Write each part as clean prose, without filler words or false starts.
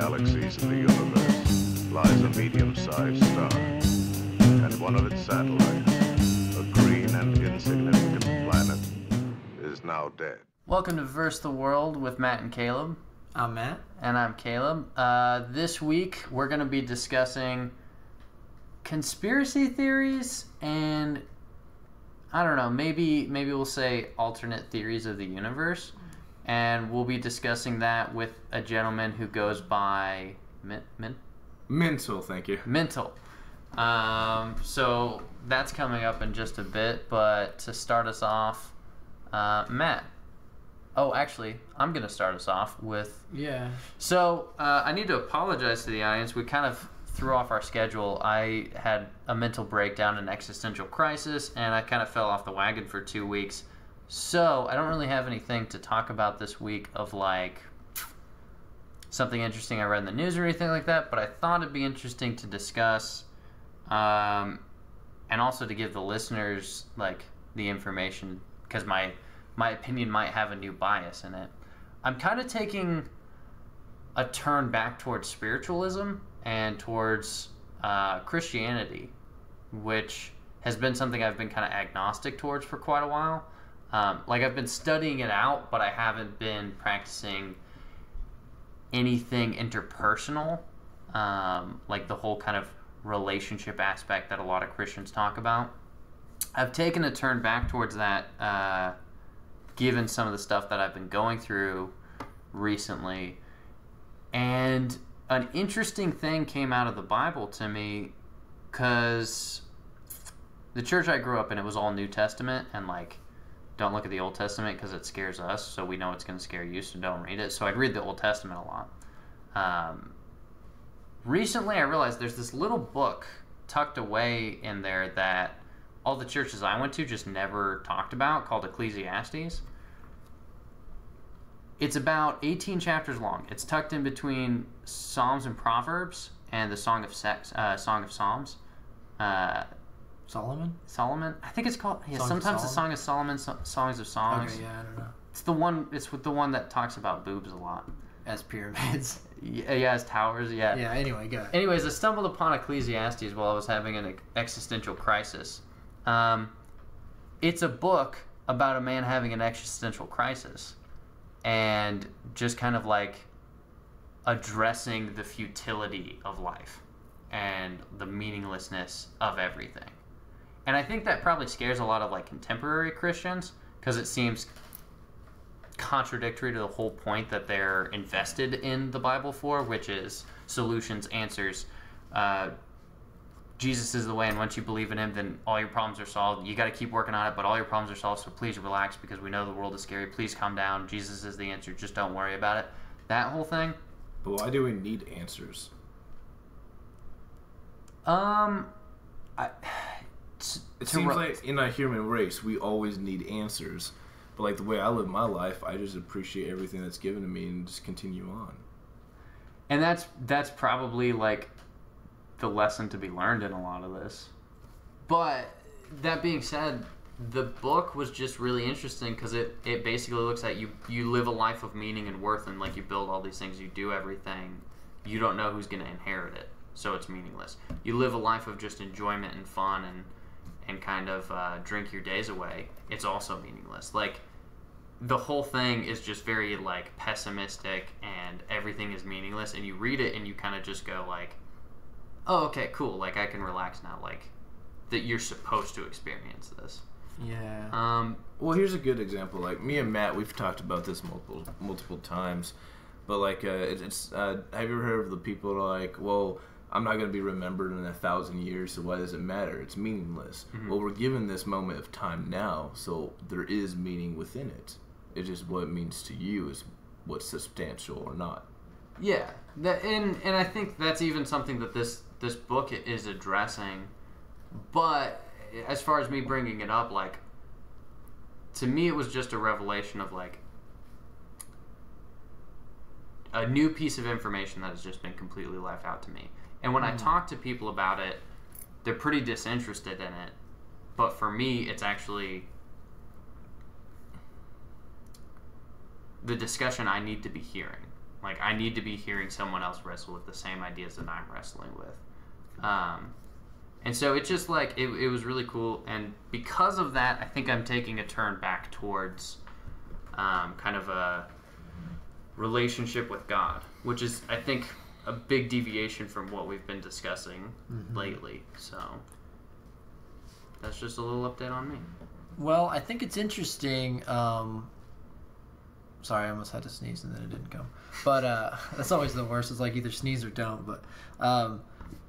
galaxies in the universe lies a medium-sized star, and one of its satellites, a green and insignificant planet, is now dead. Welcome to Verse the World with Matt and Caleb. I'm Matt. And I'm Caleb. This week we're going to be discussing conspiracy theories and, I don't know, maybe we'll say alternate theories of the universe. And we'll be discussing that with a gentleman who goes by Mental, thank you. Mental. So that's coming up in just a bit. But to start us off, Matt. Oh, actually, I'm going to start us off with... Yeah. So I need to apologize to the audience. We kind of threw off our schedule. I had a mental breakdown, an existential crisis, and I kind of fell off the wagon for 2 weeks. So I don't really have anything to talk about this week of like something interesting I read in the news or anything like that, but I thought it'd be interesting to discuss and also to give the listeners like the information, because my opinion might have a new bias in it. I'm kind of taking a turn back towards spiritualism and towards Christianity, which has been something I've been kind of agnostic towards for quite a while. Like I've been studying it out, but I haven't been practicing anything interpersonal, like the whole kind of relationship aspect that a lot of Christians talk about. I've taken a turn back towards that, given some of the stuff that I've been going through recently. And an interesting thing came out of the Bible to me, because the church I grew up in, it was all New Testament, and like, don't look at the Old Testament because it scares us, so we know it's going to scare you, so don't read it. So I'd read the Old Testament a lot. Recently, I realized there's this little book tucked away in there that all the churches I went to just never talked about, called Ecclesiastes. It's about 18 chapters long. It's tucked in between Psalms and Proverbs and the Song of Psalms. Solomon? I think it's called... Yeah, sometimes the Song of Solomon, Songs of Songs. Okay, yeah, I don't know. It's with the one that talks about boobs a lot. As pyramids. Yeah, as towers, yeah. Yeah, anyway, go ahead. Anyways, I stumbled upon Ecclesiastes while I was having an existential crisis. It's a book about a man having an existential crisis and just kind of like addressing the futility of life and the meaninglessness of everything. And I think that probably scares a lot of like contemporary Christians, because it seems contradictory to the whole point that they're invested in the Bible for, which is solutions, answers. Jesus is the way, and once you believe in him, then all your problems are solved. You got to keep working on it, but all your problems are solved, so please relax, because we know the world is scary. Please calm down. Jesus is the answer. Just don't worry about it. That whole thing. But why do we need answers? It seems like in our human race, we always need answers. But like the way I live my life, I just appreciate everything that's given to me and just continue on. And that's probably like the lesson to be learned in a lot of this. But that being said, the book was just really interesting because it basically looks at you live a life of meaning and worth, and like you build all these things, you do everything. You don't know who's going to inherit it, so it's meaningless. You live a life of just enjoyment and fun and kind of drink your days away. It's also meaningless. Like, the whole thing is just very like pessimistic and everything is meaningless, and you read it and you kind of just go like, oh, okay, cool, like I can relax now, like that you're supposed to experience this. Yeah. Well, here's a good example. Like me and Matt, we've talked about this multiple times, but like have you ever heard of the people that are like, well, I'm not going to be remembered in 1,000 years, so why does it matter? It's meaningless. Mm-hmm. Well, we're given this moment of time now, so there is meaning within it. It's just what it means to you is what's substantial or not. Yeah, and I think that's even something that this book is addressing. But as far as me bringing it up, like, to me it was just a revelation of like a new piece of information that has just been completely left out to me. And when I talk to people about it, they're pretty disinterested in it. But for me, it's actually the discussion I need to be hearing. Like, I need to be hearing someone else wrestle with the same ideas that I'm wrestling with. And so it just, like, it was really cool. And because of that, I think I'm taking a turn back towards kind of a relationship with God, which is, I think, a big deviation from what we've been discussing lately. So that's just a little update on me. Well, I think it's interesting. Sorry, I almost had to sneeze and then it didn't come. But that's always the worst. It's like either sneeze or don't. But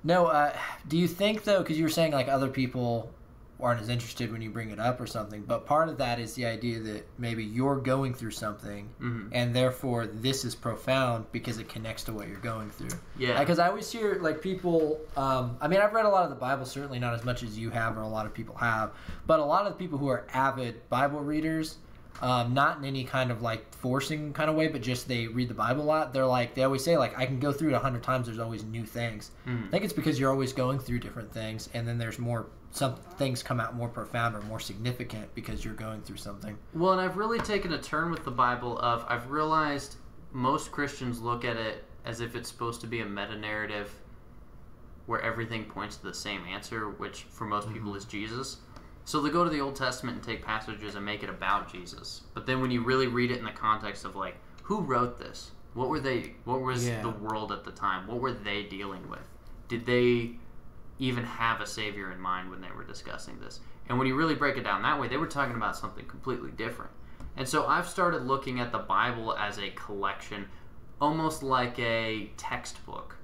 no, do you think, though, because you were saying like other people aren't as interested when you bring it up or something, but part of that is the idea that maybe you're going through something and therefore this is profound because it connects to what you're going through. Yeah. Because I always hear like people, I mean, I've read a lot of the Bible, certainly not as much as you have or a lot of people have, but a lot of the people who are avid Bible readers, not in any kind of like forcing kind of way, but just they read the Bible a lot. They're like, they always say like, I can go through it 100 times. There's always new things. I think it's because you're always going through different things. And then there's more, some things come out more profound or more significant because you're going through something. Well, and I've really taken a turn with the Bible of, I've realized most Christians look at it as if it's supposed to be a meta-narrative where everything points to the same answer, which for most people is Jesus. So they go to the Old Testament and take passages and make it about Jesus. But then when you really read it in the context of like, who wrote this? What was the world at the time? What were they dealing with? Did they even have a savior in mind when they were discussing this? And when you really break it down that way, they were talking about something completely different. And so I've started looking at the Bible as a collection, almost like a textbook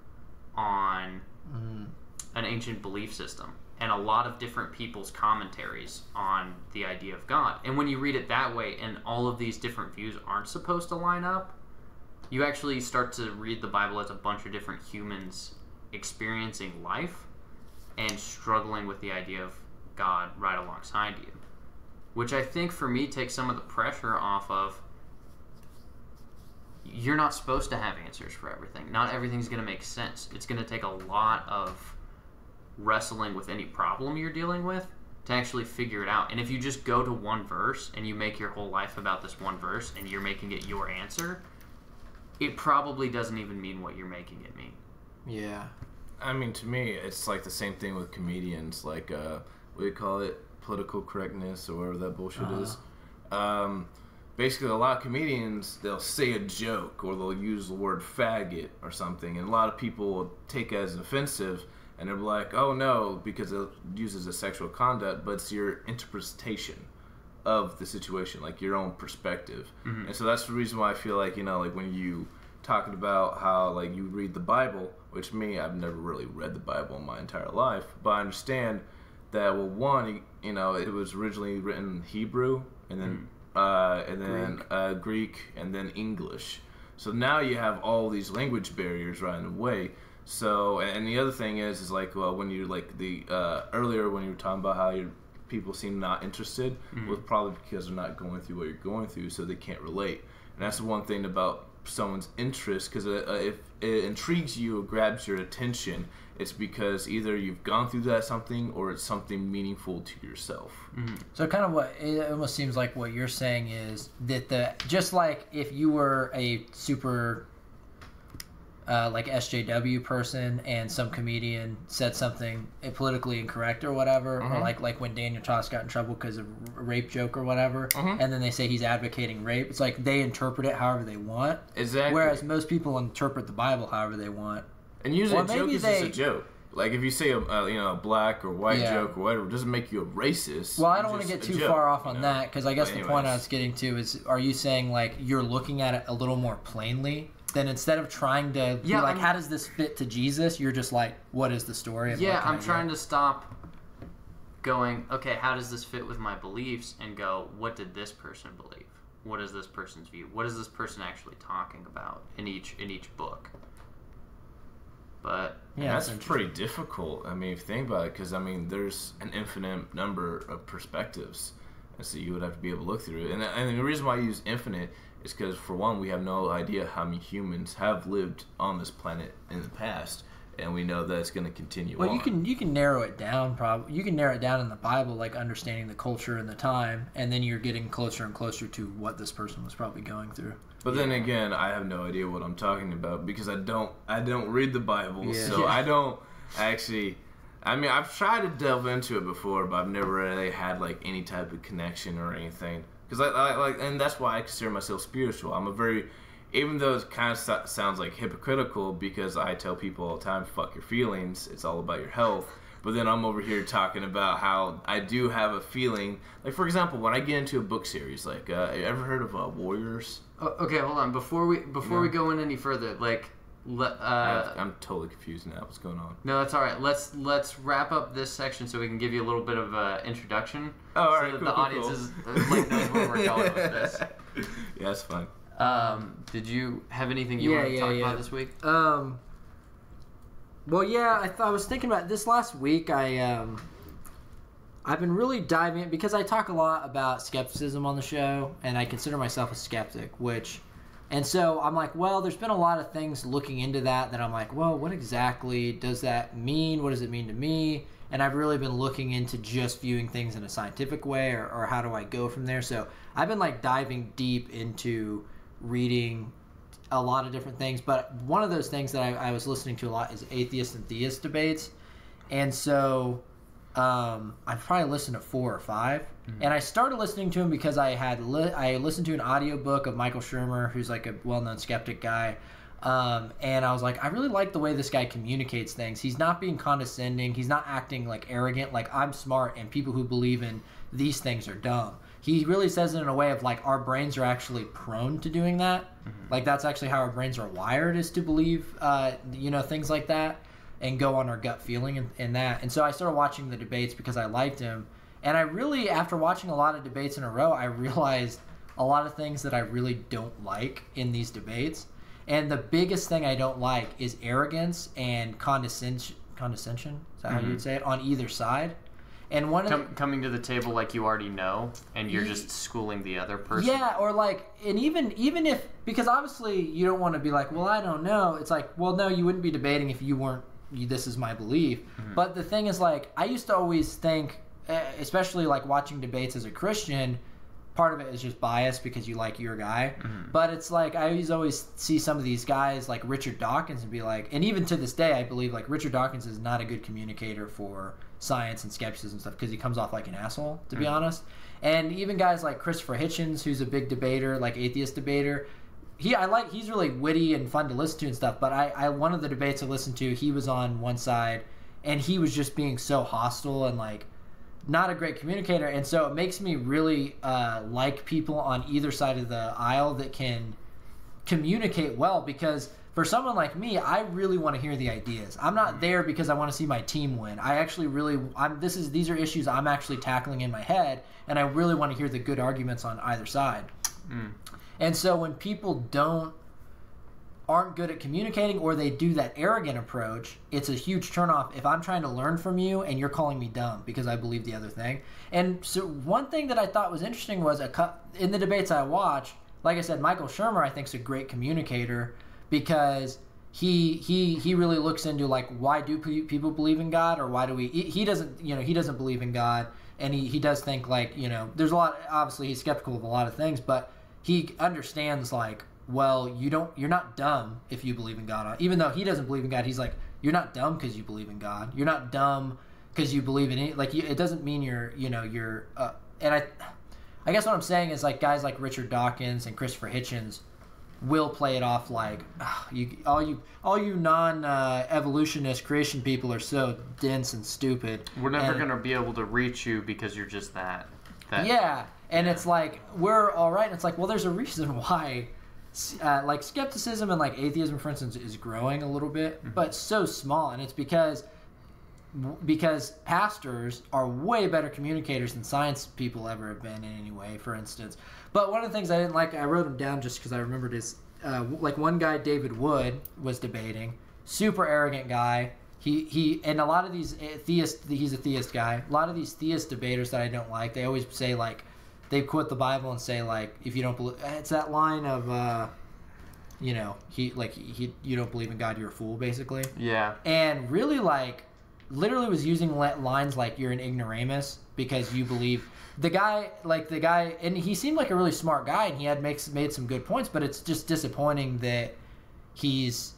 on an ancient belief system, and a lot of different people's commentaries on the idea of God. And when you read it that way, and all of these different views aren't supposed to line up, you actually start to read the Bible as a bunch of different humans experiencing life and struggling with the idea of God right alongside you. Which I think for me takes some of the pressure off of, you're not supposed to have answers for everything. Not everything's going to make sense. It's going to take a lot of wrestling with any problem you're dealing with to actually figure it out. And if you just go to one verse and you make your whole life about this one verse and you're making it your answer, it probably doesn't even mean what you're making it mean. Yeah. I mean, to me, it's like the same thing with comedians, like, what do you call it? Political correctness or whatever that bullshit is. Basically, a lot of comedians, they'll say a joke or they'll use the word faggot or something, and a lot of people will take it as offensive, and they're like, oh no, because it uses a sexual conduct, but it's your interpretation of the situation, like your own perspective. And so that's the reason why I feel like, you know, like when you talking about how like you read the Bible, which me, I've never really read the Bible in my entire life, but I understand that, well, one, you know, it was originally written in Hebrew, and then Greek, and then English. So now you have all these language barriers right in the way. So, and the other thing is like, well, when you like the earlier when you were talking about how people seem not interested, well, probably because they're not going through what you're going through, so they can't relate. And that's the one thing about someone's interest, because if it intrigues you or grabs your attention, it's because either you've gone through that something or it's something meaningful to yourself. So kind of what it almost seems like what you're saying is that just like if you were a super like SJW person and some comedian said something politically incorrect or whatever, or like when Daniel Tosh got in trouble because of a rape joke or whatever, and then they say he's advocating rape. It's like they interpret it however they want. Exactly. Whereas most people interpret the Bible however they want. And usually a joke is just a joke. Like if you say a black or white joke or whatever, it doesn't make you a racist. Well, I don't want to get too far off on that, because I guess the point I was getting to is, are you saying like you're looking at it a little more plainly? Then instead of trying to be like, how does this fit to Jesus? You're just like, what is the story? Yeah, I'm trying to stop going, okay, how does this fit with my beliefs? And go, what did this person believe? What is this person's view? What is this person actually talking about in each book? But yeah, that's pretty difficult. I mean, if you think about it, because I mean, there's an infinite number of perspectives, and so you would have to be able to look through it. And the reason why I use infinite is because, for one, we have no idea how many humans have lived on this planet in the past, and we know that it's going to continue Well, on. you can narrow it down. Probably you can narrow it down in the Bible, like understanding the culture and the time, and then you're getting closer and closer to what this person was probably going through. But then again, I have no idea what I'm talking about because I don't read the Bible, Yeah. so I don't actually. I mean, I've tried to delve into it before, but I've never really had like any type of connection or anything. Because and that's why I consider myself spiritual. I'm a very, even though it kind of sounds like hypocritical, because I tell people all the time, "Fuck your feelings. It's all about your health." But then I'm over here talking about how I do have a feeling. Like, for example, when I get into a book series, like, you ever heard of Warriors? Okay, hold on. Before we go in any further, like, I'm totally confused now. What's going on? no, that's all right. Let's wrap up this section so we can give you a little bit of introduction. Oh, all so right, that cool, the cool, audience cool. is like knows where we're going with this. Yeah, that's fine. Did you have anything you wanted to talk about this week? Well, yeah, I was thinking about this last week. I've been really diving in because I talk a lot about skepticism on the show, and I consider myself a skeptic, and so I'm like, well, there's been a lot of things looking into that I'm like, well, what exactly does that mean? What does it mean to me? And I've really been looking into just viewing things in a scientific way, or how do I go from there? So I've been like diving deep into reading a lot of different things, but one of those things that I was listening to a lot is atheist and theist debates, and so I've probably listened to 4 or 5, and I started listening to him because I listened to an audiobook of Michael Shermer, who's like a well-known skeptic guy, and I was like, I really like the way this guy communicates things. He's not being condescending, he's not acting like arrogant, like I'm smart and people who believe in these things are dumb. He really says it in a way of like our brains are actually prone to doing that. Like that's actually how our brains are wired, is to believe things like that and go on our gut feeling in that. And so I started watching the debates because I liked him. And I really, after watching a lot of debates in a row, I realized a lot of things that I really don't like in these debates. And the biggest thing I don't like is arrogance and condescension. Is that how you'd say it? On either side. And one of coming to the table like you already know, and you're just schooling the other person. Yeah, or like, and even if, because obviously you don't want to be like, well, I don't know. It's like, well, no, you wouldn't be debating if you weren't, this is my belief. But the thing is, like, I used to always think, especially like watching debates as a Christian, part of it is just bias because you like your guy. But it's like, I always see some of these guys like Richard Dawkins and be like, and even to this day, I believe like Richard Dawkins is not a good communicator for science and skepticism stuff because he comes off like an asshole, to be honest. And even guys like Christopher Hitchens, who's a big debater, like atheist debater, he's really witty and fun to listen to and stuff. But I one of the debates I listened to, he was on one side and he was just being so hostile and like not a great communicator. And so it makes me really like people on either side of the aisle that can communicate well, because for someone like me, I really want to hear the ideas. I'm not there because I want to see my team win. I actually really, these are issues I'm actually tackling in my head, and I really want to hear the good arguments on either side. And so when people aren't good at communicating, or they do that arrogant approach, it's a huge turnoff if I'm trying to learn from you and you're calling me dumb because I believe the other thing. And so one thing that I thought was interesting was in the debates I watched, like I said, Michael Shermer I think is a great communicator, because he really looks into like, why do people believe in God, or why do he doesn't believe in God, and he does think like, there's a lot, obviously he's skeptical of a lot of things, but he understands like, well, you're not dumb if you believe in God. Even though he doesn't believe in God, he's like, you're not dumb because you believe in God. You're not dumb because you believe in it. Like, it doesn't mean you're and I guess what I'm saying is like guys like Richard Dawkins and Christopher Hitchens will play it off like, all you non-evolutionist creation people are so dense and stupid. We're never going to be able to reach you because you're just that. Yeah, and it's like, we're all right. And it's like, well, there's a reason why like skepticism and like atheism, for instance, is growing a little bit, but so small. And it's because pastors are way better communicators than science people ever have been in any way, for instance. But one of the things I didn't like, I wrote them down just because I remembered, is like one guy, David Wood, was debating, super arrogant guy. He and a lot of these he's a theist guy. A lot of these theist debaters that I don't like, they always say like, they quote the Bible and say like, if you don't believe, it's that line of you know, you don't believe in God, you're a fool, basically. Yeah. And really, like, literally was using lines like you're an ignoramus because you believe the guy, and he seemed like a really smart guy, and he had made some good points, but it's just disappointing that he's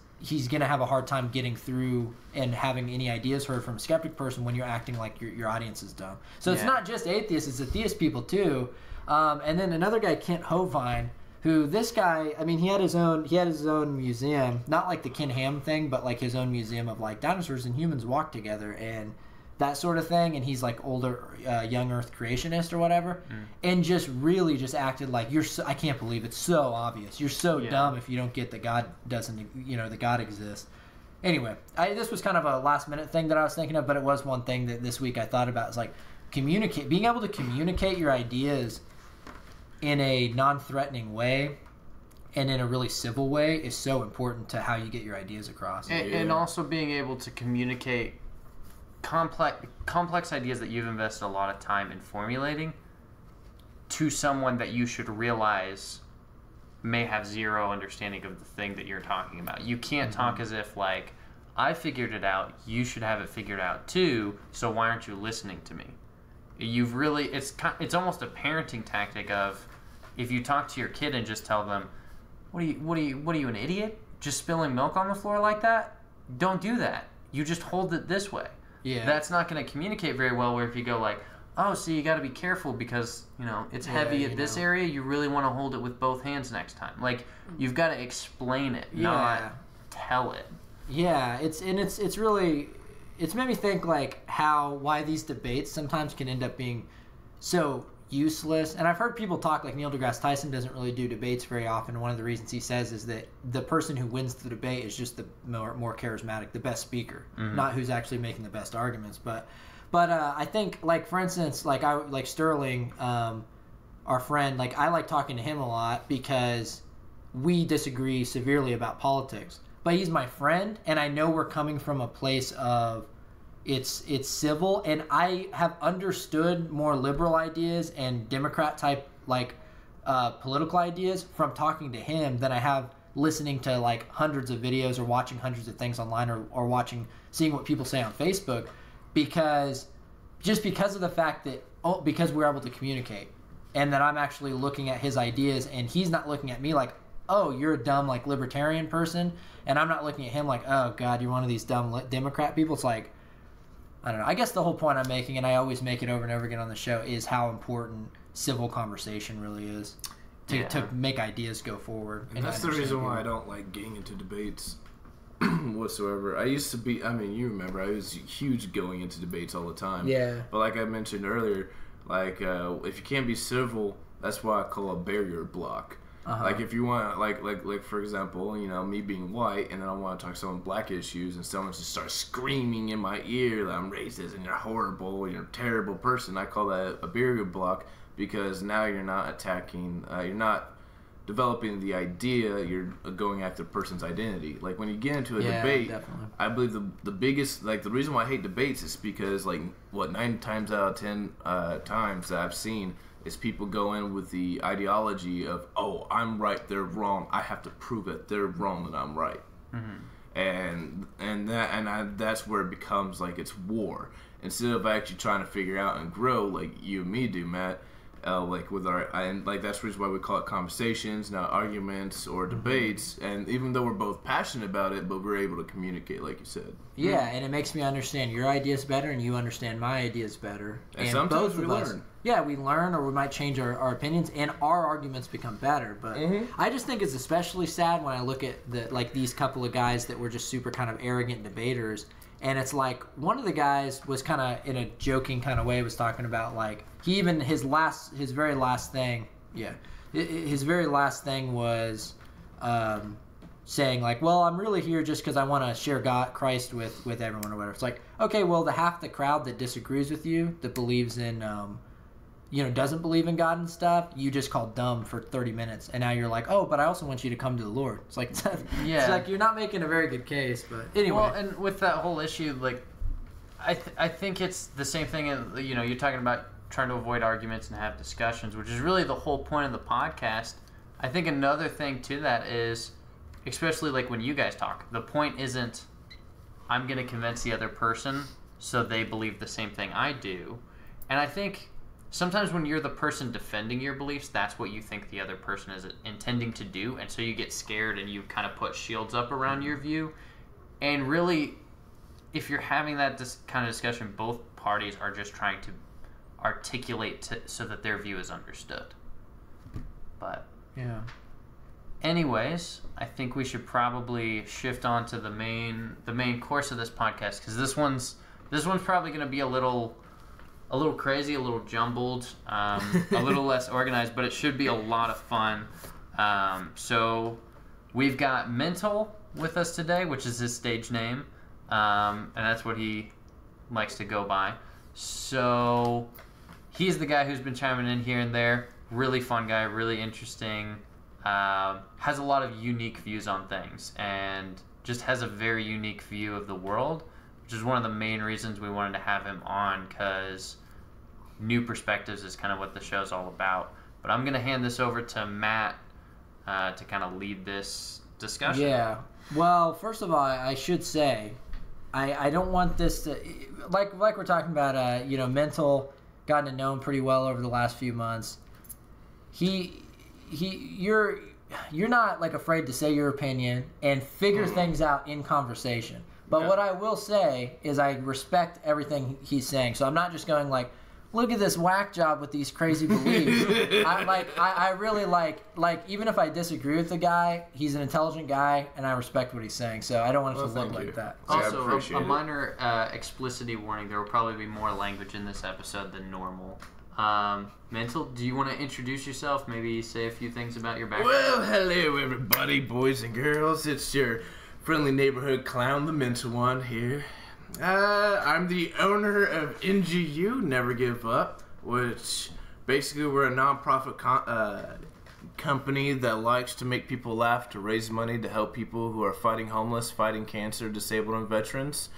gonna have a hard time getting through and having any ideas heard from a skeptic person when you're acting like your audience is dumb. So it's not just atheists, it's atheist people too. And then another guy, Kent Hovind, who this guy, I mean, he had his own museum, not like the Ken Ham thing, but like his own museum of like dinosaurs and humans walk together and that sort of thing. And he's like older, young Earth creationist or whatever, and just really just acted like I can't believe it's so obvious. You're so dumb if you don't get that God doesn't, you know, that God exists. Anyway, this was kind of a last minute thing that I was thinking of, but it was one thing that this week I thought about. Is like being able to communicate your ideas in a non-threatening way and in a really civil way is so important to how you get your ideas across. And also being able to communicate complex ideas that you've invested a lot of time in formulating to someone that you should realize may have zero understanding of the thing that you're talking about. You can't talk as if like, I figured it out, you should have it figured out too, so why aren't you listening to me? You've really, it's almost a parenting tactic of, if you talk to your kid and just tell them, what are you, an idiot? Just spilling milk on the floor like that? Don't do that. You just hold it this way. Yeah. That's not going to communicate very well, where if you go like, oh, so you got to be careful because, you know, it's heavy at this area, you really want to hold it with both hands next time. Like, you've got to explain it, not tell it. Yeah, it's made me think like why these debates sometimes can end up being so useless. And I've heard people talk like Neil deGrasse Tyson doesn't really do debates very often. One of the reasons he says is that the person who wins the debate is just the more charismatic, the best speaker, not who's actually making the best arguments. But I think, like, for instance, like Sterling, our friend, like, I like talking to him a lot because we disagree severely about politics. But he's my friend, and I know we're coming from a place of it's civil, and I have understood more liberal ideas and Democrat type political ideas from talking to him than I have listening to like hundreds of videos or watching hundreds of things online or seeing what people say on Facebook, because of the fact that because we're able to communicate, and that I'm actually looking at his ideas and he's not looking at me like, oh, you're a dumb like libertarian person, and I'm not looking at him like, oh God, you're one of these dumb Democrat people. It's like, I don't know. I guess the whole point I'm making, and I always make it over and over again on the show, is how important civil conversation really is to make ideas go forward. And that's the reason why I don't like getting into debates whatsoever. I used to be, I mean, you remember, I was huge going into debates all the time. Yeah. But like I mentioned earlier, like if you can't be civil, that's why I call a barrier block. Like if you want, like for example, you know, me being white, and then I want to talk to someone black issues, and someone just starts screaming in my ear that I'm racist and you're horrible and you're a terrible person, I call that a barrier block, because now you're not attacking, you're not developing the idea, you're going after the person's identity. Like when you get into a debate, definitely. I believe the biggest, like the reason why I hate debates is because like 9 times out of 10 times that I've seen is people go in with the ideology of, oh, I'm right, they're wrong. I have to prove it. They're wrong and I'm right. And that's where it becomes like it's war. Instead of actually trying to figure out and grow like you and me do, Matt, like with and like that's the reason why we call it conversations, not arguments or debates. And even though we're both passionate about it, but we're able to communicate, like you said. Yeah, and it makes me understand your ideas better, and you understand my ideas better. And sometimes we learn. Yeah, we learn, or we might change our opinions, and our arguments become better. But I just think it's especially sad when I look at these couple of guys that were just super kind of arrogant debaters. And it's like one of the guys was kind of in a joking kind of way was talking about like his very last thing was saying like, well, I'm really here just because I want to share Christ with everyone or whatever. It's like, okay, well, the half the crowd that disagrees with you, that believes in doesn't believe in God and stuff, you just called dumb for 30 minutes, and now you're like, oh, but I also want you to come to the Lord. It's like, it's like you're not making a very good case. But anyway, well, and with that whole issue, like, I think it's the same thing. You're talking about trying to avoid arguments and have discussions, which is really the whole point of the podcast. I think another thing to that is especially like when you guys talk, the point isn't I'm going to convince the other person so they believe the same thing I do. And I think sometimes when you're the person defending your beliefs, that's what you think the other person is intending to do. And so you get scared and you kind of put shields up around your view. And really, if you're having that kind of discussion, both parties are just trying to articulate so that their view is understood. But Yeah. anyways, I think we should probably shift on to the main course of this podcast, because this one's probably going to be a little crazy, a little jumbled, a little less organized, but it should be a lot of fun. So we've got Mental with us today, which is his stage name, and that's what he likes to go by. So he's the guy who's been chiming in here and there. Really fun guy, really interesting. Has a lot of unique views on things, and just has a very unique view of the world, which is one of the main reasons we wanted to have him on, because new perspectives is kind of what the show's all about. But I'm going to hand this over to Matt to kind of lead this discussion. Yeah. Well, first of all, I should say, I don't want this to, like we're talking about, Mental, gotten to know him pretty well over the last few months. You're not like afraid to say your opinion and figure things out in conversation. But what I will say is I respect everything he's saying. So I'm not just going like, look at this whack job with these crazy beliefs. I really like even if I disagree with the guy, he's an intelligent guy and I respect what he's saying. So I don't want it to look like that. Also, appreciate a it. minor explicitity warning, there will probably be more language in this episode than normal. Mental, do you want to introduce yourself? Maybe say a few things about your background? Well, hello everybody, boys and girls. It's your friendly neighborhood clown, the Mental One here. I'm the owner of NGU, Never Give Up, which basically we're a non-profit company that likes to make people laugh, to raise money to help people who are fighting homeless, fighting cancer, disabled, and veterans.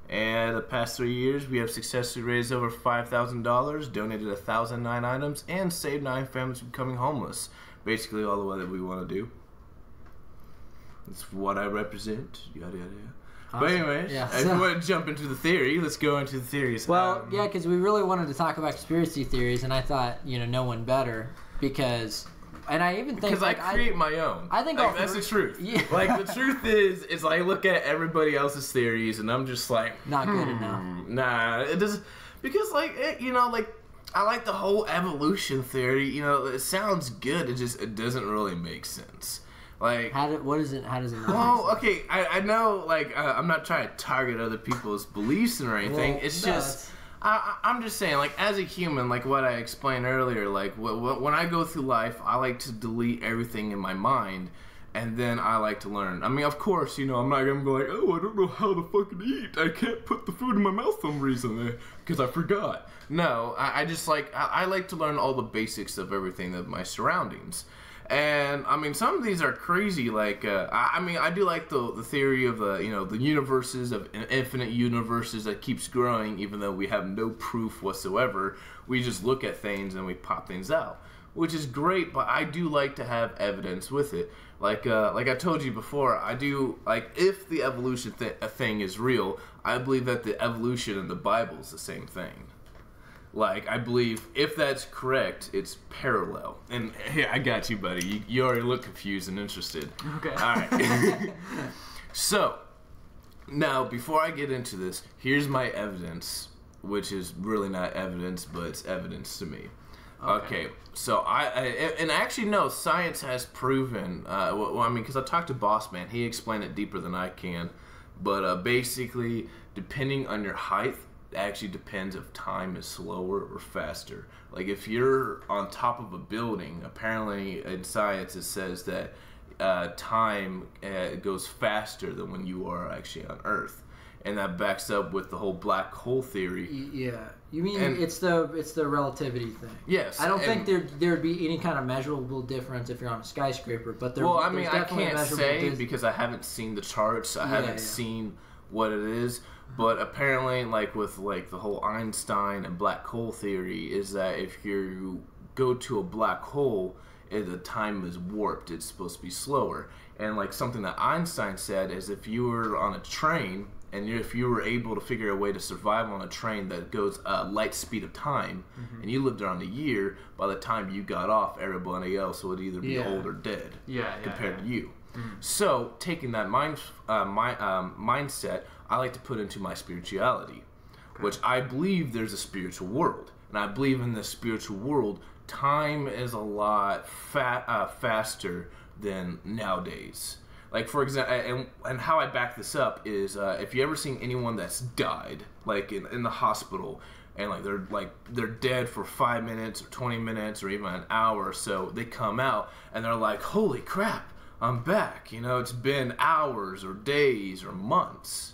And the past 3 years, we have successfully raised over $5,000, donated 1,009 items, and saved 9 families from becoming homeless. Basically all the way that we want to do. That's what I represent, yada yada yada. Awesome. But anyways, if you want to jump into the theory, let's go into the theories. Well, yeah, because we really wanted to talk about conspiracy theories, and I thought, no one better, because, and I even think, because I create my own. I think that's the truth. Yeah. Like, the truth is I look at everybody else's theories, and I'm just like, not good enough. Nah, it doesn't, because, I like the whole evolution theory, it sounds good, it doesn't really make sense. Like, How does it not make well, sense? okay, I know, I'm not trying to target other people's beliefs or anything. Well, it's no, just, I'm just saying, as a human, what I explained earlier, when I go through life, I like to delete everything in my mind, and then I like to learn. I mean, of course, I'm not going to go like, oh, I don't know how to fucking eat. I can't put the food in my mouth some reason because I forgot. No, I just I like to learn all the basics of everything of my surroundings. And, I mean, some of these are crazy, I do like the theory of, the universes, of infinite universes that keeps growing, even though we have no proof whatsoever. We just look at things and we pop things out, which is great, but I do like to have evidence with it. Like I told you before, I do, if the evolution thing is real, I believe that the evolution in the Bible is the same thing. I believe if that's correct, it's parallel. And here, I got you, buddy. You already look confused and interested. Okay. All right. So, now, before I get into this, here's my evidence, which is really not evidence, but it's evidence to me. Okay, so and actually, no, science has proven, because I talked to Boss Man, he explained it deeper than I can, but basically, depending on your height, actually depends if time is slower or faster. If you're on top of a building, apparently in science it says that time goes faster than when you are actually on Earth, and that backs up with the whole black hole theory. Yeah, you mean it's the relativity thing? Yes. I don't think there'd be any kind of measurable difference if you're on a skyscraper, but well, I mean, I can't say because I haven't seen the charts. I haven't seen what it is. But apparently, with the whole Einstein and black hole theory, is that if you go to a black hole, the time is warped. It's supposed to be slower. And like something that Einstein said is if you were on a train and if you were able to figure a way to survive on a train that goes light speed of time, and you lived around a year, by the time you got off, everybody else would either be old or dead compared to you. So taking that mindset, I like to put into my spirituality, which I believe there's a spiritual world. And I believe in this spiritual world, time is a lot faster than nowadays. Like, for example, and how I back this up is if you ever seen anyone that's died, like in the hospital, and they're dead for 5 minutes or 20 minutes or even an hour or so, they come out and they're like, holy crap, I'm back. You know, it's been hours or days or months.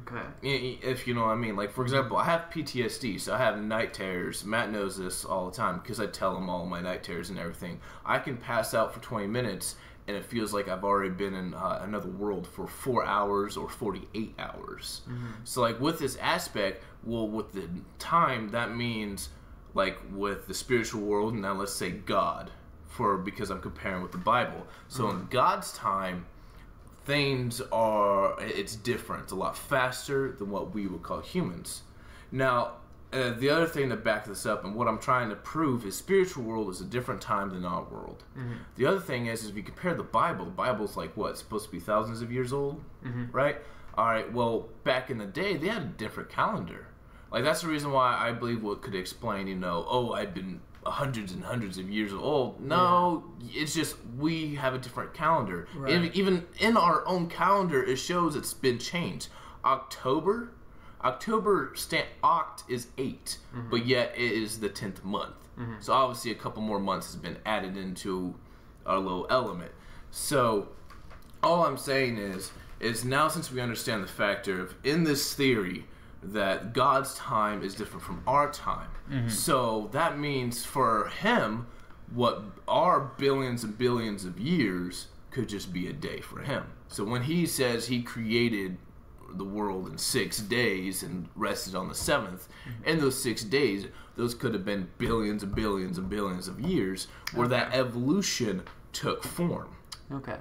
Okay. If you know what I mean. Like, for example, I have PTSD, so I have night terrors. Matt knows this all the time because I tell him all my night terrors and everything. I can pass out for 20 minutes, and it feels like I've already been in another world for 4 hours or 48 hours. So, like, with this aspect, well, with the time, that means, like, with the spiritual world, now let's say God, because I'm comparing with the Bible. So, in God's time, it's different. It's a lot faster than what we would call humans. Now, the other thing to back this up and what I'm trying to prove is spiritual world is a different time than our world. The other thing is if you compare the Bible's like what? It's supposed to be thousands of years old, right? All right, well, back in the day, they had a different calendar. Like, that's the reason why I believe what could explain, I've been hundreds and hundreds of years old. No, it's just we have a different calendar. Right. Even in our own calendar, it shows it's been changed. October Oct is 8, but yet it is the 10th month. So obviously a couple more months has been added into our little element. So all I'm saying is now since we understand the factor of in this theory that God's time is different from our time. So that means for him, what our billions and billions of years could just be a day for him. So when he says he created the world in 6 days and rested on the 7th, in those 6 days, those could have been billions and billions and billions of years where that evolution took form. Okay.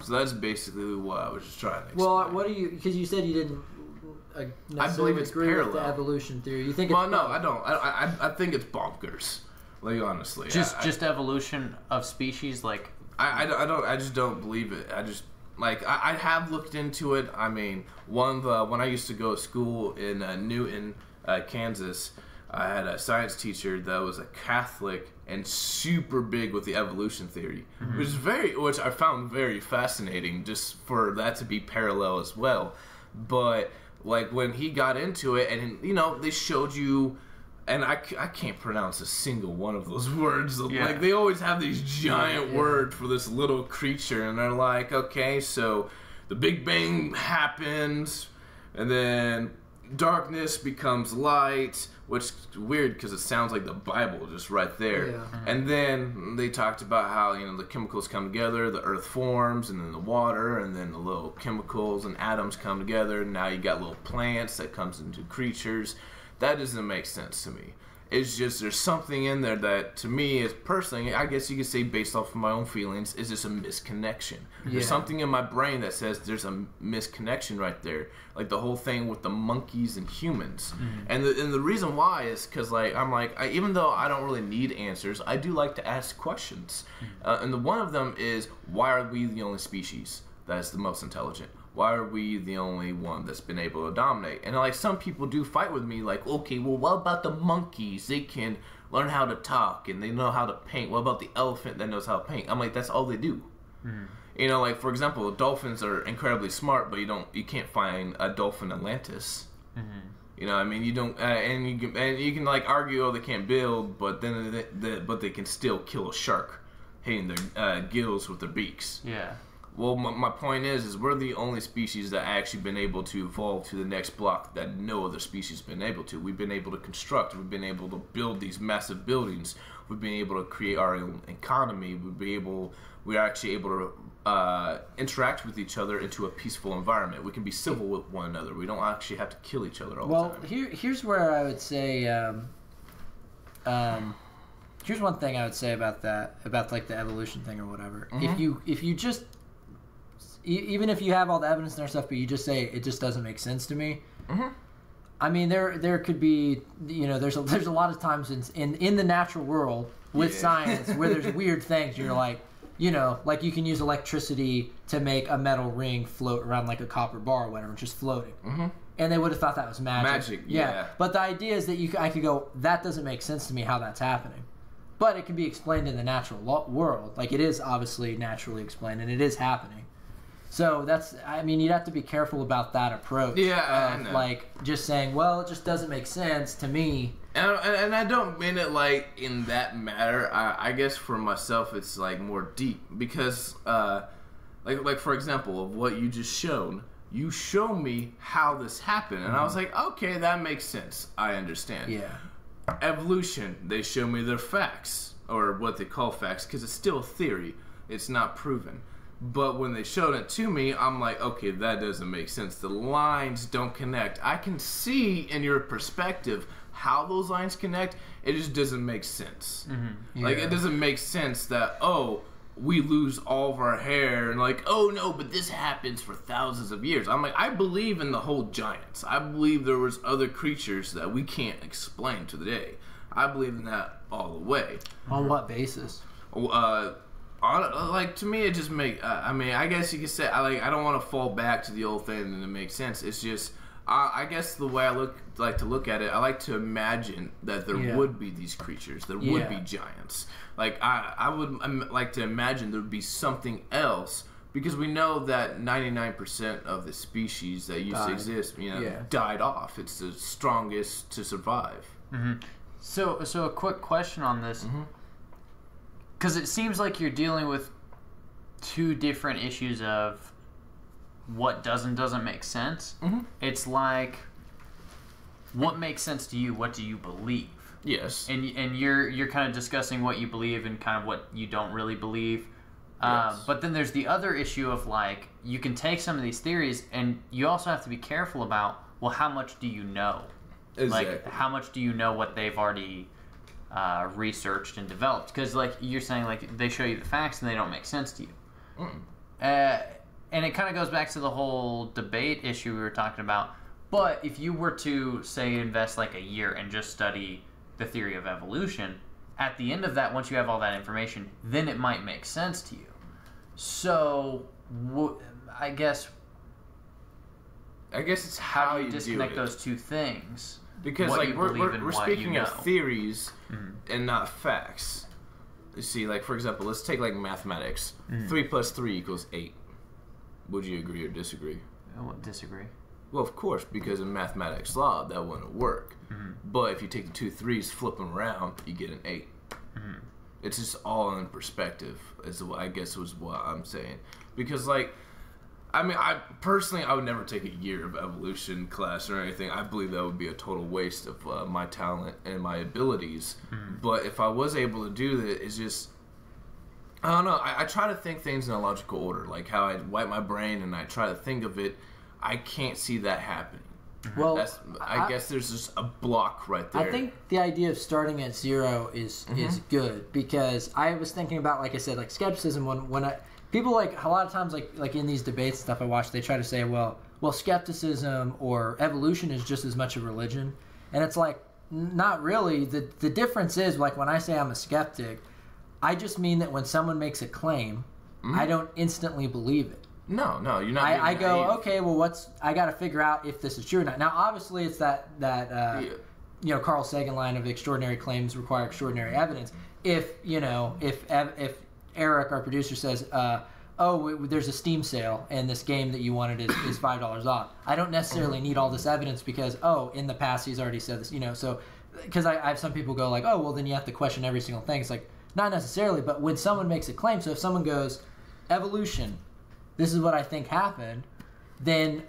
So that's basically what I was just trying to explain. Well, what do you? Because you said you didn't. I believe it's agree parallel. with the evolution theory. You think? Well, it's no, I don't. I think it's bonkers. Like, honestly, Just evolution of species, like I just don't believe it. I have looked into it. I mean, when I used to go to school in Newton, Kansas, I had a science teacher that was a Catholic and super big with the evolution theory, which I found very fascinating, just for that to be parallel as well. But like when he got into it, and they showed you. And I can't pronounce a single one of those words. Yeah. Like, they always have these giant words for this little creature. And they're like, okay, so the Big Bang happens. And then darkness becomes light. Which is weird because it sounds like the Bible just right there. Yeah. And then they talked about how, the chemicals come together. The earth forms. And then the water. And then the little chemicals and atoms come together. And now you got little plants that comes into creatures. That doesn't make sense to me. It's just there's something in there that, to me, is personally, I guess you could say based off of my own feelings, is just a misconnection. Yeah. There's something in my brain that says there's a misconnection right there. Like the whole thing with the monkeys and humans. And the reason why is because, even though I don't really need answers, I do like to ask questions. And one of them is, why are we the only species that is the most intelligent? Why are we the only one that's been able to dominate? And some people do fight with me, like, okay, well, what about the monkeys? They can learn how to talk and they know how to paint. What about the elephant that knows how to paint? I'm like, that's all they do. For example, dolphins are incredibly smart, but you can't find a dolphin Atlantis. You know what I mean? You don't, and you can argue, oh, they can't build, but then they can still kill a shark, hitting their gills with their beaks. yeah. Well, my point is we're the only species that actually been able to evolve to the next block that no other species been able to. We've been able to construct. We've been able to build these massive buildings. We've been able to create our own economy. We're actually able to interact with each other into a peaceful environment. We can be civil with one another. We don't actually have to kill each other all the time. Well, here's where I would say Here's one thing I would say about that, about like the evolution thing or whatever. If you just, even if you have all the evidence and stuff, but you just say it just doesn't make sense to me. I mean, there could be, you know, there's a lot of times in the natural world with science where there's weird things. You're like, you know, like you can use electricity to make a metal ring float around like a copper bar or whatever, just floating. And they would have thought that was magic. Yeah. But the idea is that I could go, that doesn't make sense to me how that's happening. But it can be explained in the natural world. Like, it is obviously naturally explained, and it is happening. So that's, I mean, you'd have to be careful about that approach. Yeah, I know. Like, just saying, well, it just doesn't make sense to me. And I don't mean it like in that matter. I guess for myself, it's like more deep because, like for example, of what you just shown, you show me how this happened, and I was like, okay, that makes sense. I understand. Yeah. Evolution, they show me their facts, or what they call facts, because it's still theory. It's not proven. But when they showed it to me, I'm like, okay, that doesn't make sense. The lines don't connect. I can see in your perspective how those lines connect. It just doesn't make sense. Like, it doesn't make sense that, oh, we lose all of our hair, and like, oh no, but this happens for thousands of years. I'm like, I believe in the whole giants. I believe there was other creatures that we can't explain to the day. I believe in that all the way. On what basis? Like, to me, it just make. I mean, I guess you could say I don't want to fall back to the old thing and it makes sense. It's just, I guess the way I like to look at it, I like to imagine that there would be these creatures. There would be giants. Like, I would like to imagine there would be something else, because we know that 99% of the species that used to exist, died off. It's the strongest to survive. So a quick question on this, because it seems like you're dealing with two different issues of what doesn't make sense. It's like, what makes sense to you? What do you believe? Yes. And you're kind of discussing what you believe and kind of what you don't really believe. But then there's the other issue of, like, you can take some of these theories and you also have to be careful about, well, how much do you know? Exactly. Like, how much do you know what they've already researched and developed? Because, like, you're saying, like, they show you the facts and they don't make sense to you. And it kind of goes back to the whole debate issue we were talking about. But if you were to, say, invest like a year and just study the theory of evolution, at the end of that, once you have all that information, then it might make sense to you. So, I guess it's how you you disconnect do it. those two things. Because, what like, you believe and we're what speaking you of know. theories and not facts. You see, like, for example, let's take, like, mathematics. 3 plus 3 equals 8. Would you agree or disagree? I would disagree. Well, of course, because in mathematics law, that wouldn't work. But if you take the 2 3s, flip them around, you get an 8. It's just all in perspective, I guess was what I'm saying. Because, like, I mean, I would never take a year of evolution class or anything. I believe that would be a total waste of my talent and my abilities. But if I was able to do that, it's just, I don't know. I try to think things in a logical order, like how I wipe my brain and I try to think of it. I can't see that happening. Well, I guess there's just a block right there. I think the idea of starting at zero is good, because I was thinking about, like I said, like skepticism. When people, like, a lot of times, like in these debates and stuff I watch, they try to say, well, skepticism or evolution is just as much a religion, and it's like, not really. The difference is, like, when I say I'm a skeptic, I just mean that when someone makes a claim, I don't instantly believe it. No, you're not. I go, naive. okay, well, I got to figure out if this is true or not. Now, obviously, it's that Carl Sagan line of extraordinary claims require extraordinary evidence. If Eric, our producer, says, there's a Steam sale and this game that you wanted is $5 off, I don't necessarily need all this evidence because, in the past he's already said this, so, because I have some people go like, oh, well, then you have to question every single thing. It's like, not necessarily, but when someone makes a claim, so if someone goes, evolution, this is what I think happened, then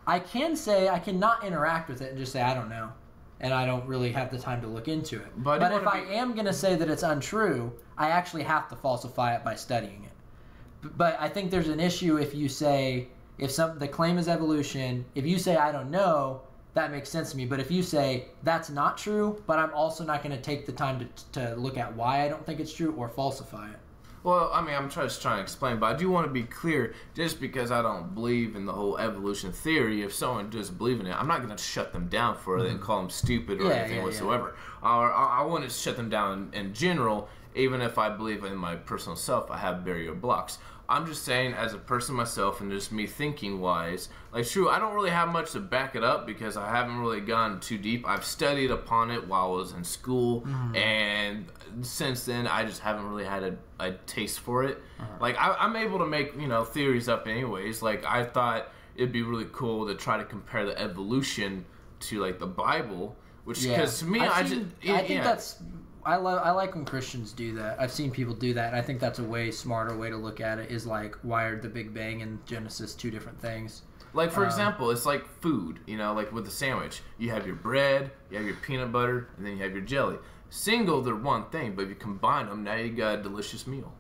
I cannot interact with it and just say, I don't know, and I don't really have the time to look into it. But if I am going to say that it's untrue, I actually have to falsify it by studying it. But I think there's an issue if you say, the claim is evolution, if you say I don't know, that makes sense to me. But if you say that's not true, but I'm also not going to take the time to look at why I don't think it's true or falsify it. Well, I mean, I'm just trying to explain, but I do want to be clear. Just because I don't believe in the whole evolution theory, if someone does believe in it, I'm not going to shut them down for it and call them stupid or anything whatsoever. I want to shut them down in general, even if I believe in my personal self, I have barrier blocks. I'm just saying, as a person myself, and just me thinking wise, like, true, I don't really have much to back it up because I haven't really gone too deep. I've studied upon it while I was in school, and since then, I just haven't really had a taste for it. Like, I'm able to make, theories up anyways. Like, I thought it'd be really cool to try to compare the evolution to, like, the Bible, which, because to me, I think that's... I like when Christians do that. I've seen people do that, and I think that's a way smarter way to look at it, is like, why are the Big Bang and Genesis two different things? Like, for example, it's like food, like with a sandwich. You have your bread, you have your peanut butter, and then you have your jelly. Single, they're one thing, but if you combine them, now you got a delicious meal.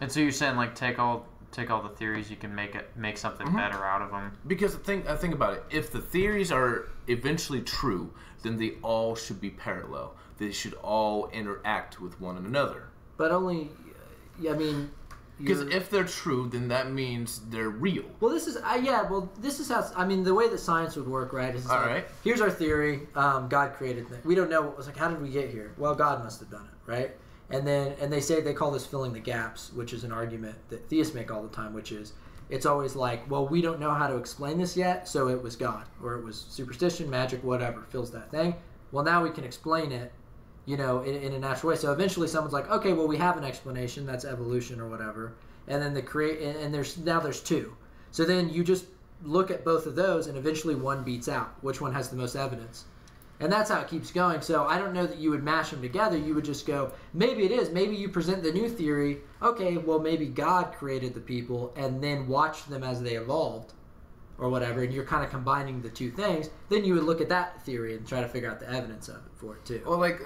And so you're saying, like, take all the theories, you can make something better out of them. Because think about it. If the theories are eventually true, then they all should be parallel. They should all interact with one another. But only, I mean... Because if they're true, then that means they're real. Well, this is how, I mean, the way that science would work, right? Is all like, right. Here's our theory. God created things. We don't know. It was like, how did we get here? Well, God must have done it, right? And they call this filling the gaps, which is an argument that theists make all the time, which is, it's always like, well, we don't know how to explain this yet, so it was God, or it was superstition, magic, whatever, fills that thing. Well, now we can explain it, in a natural way. So eventually someone's like, okay, well, we have an explanation, that's evolution or whatever. And then there's two. So then you just look at both of those, and eventually one beats out. Which one has the most evidence? And that's how it keeps going. So I don't know that you would mash them together. You would just go, maybe it is. Maybe you present the new theory. Okay, well, maybe God created the people and then watched them as they evolved or whatever, and you're kind of combining the two things. Then you would look at that theory and try to figure out the evidence of it for it, too. Well, like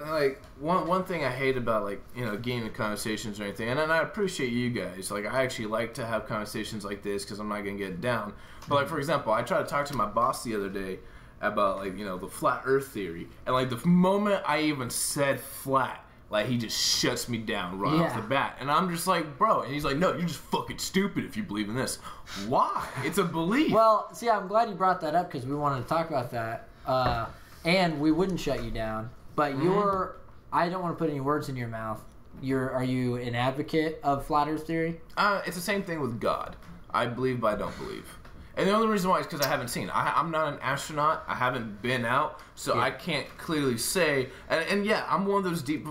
one thing I hate about, getting into conversations or anything, and I appreciate you guys. Like, I actually like to have conversations like this because I'm not going to get down. But, like, for example, I tried to talk to my boss the other day about, the flat earth theory. And, the moment I even said flat, he just shuts me down right off the bat. And I'm just like, bro. And he's like, no, you're just fucking stupid if you believe in this. Why? It's a belief. Well, see, I'm glad you brought that up because we wanted to talk about that. And we wouldn't shut you down. But I don't want to put any words in your mouth. Are you an advocate of flat earth theory? It's the same thing with God. I believe, but I don't believe. And the only reason why is because I haven't seen. I'm not an astronaut. I haven't been out, so I can't clearly say. And yeah, I'm one of those deep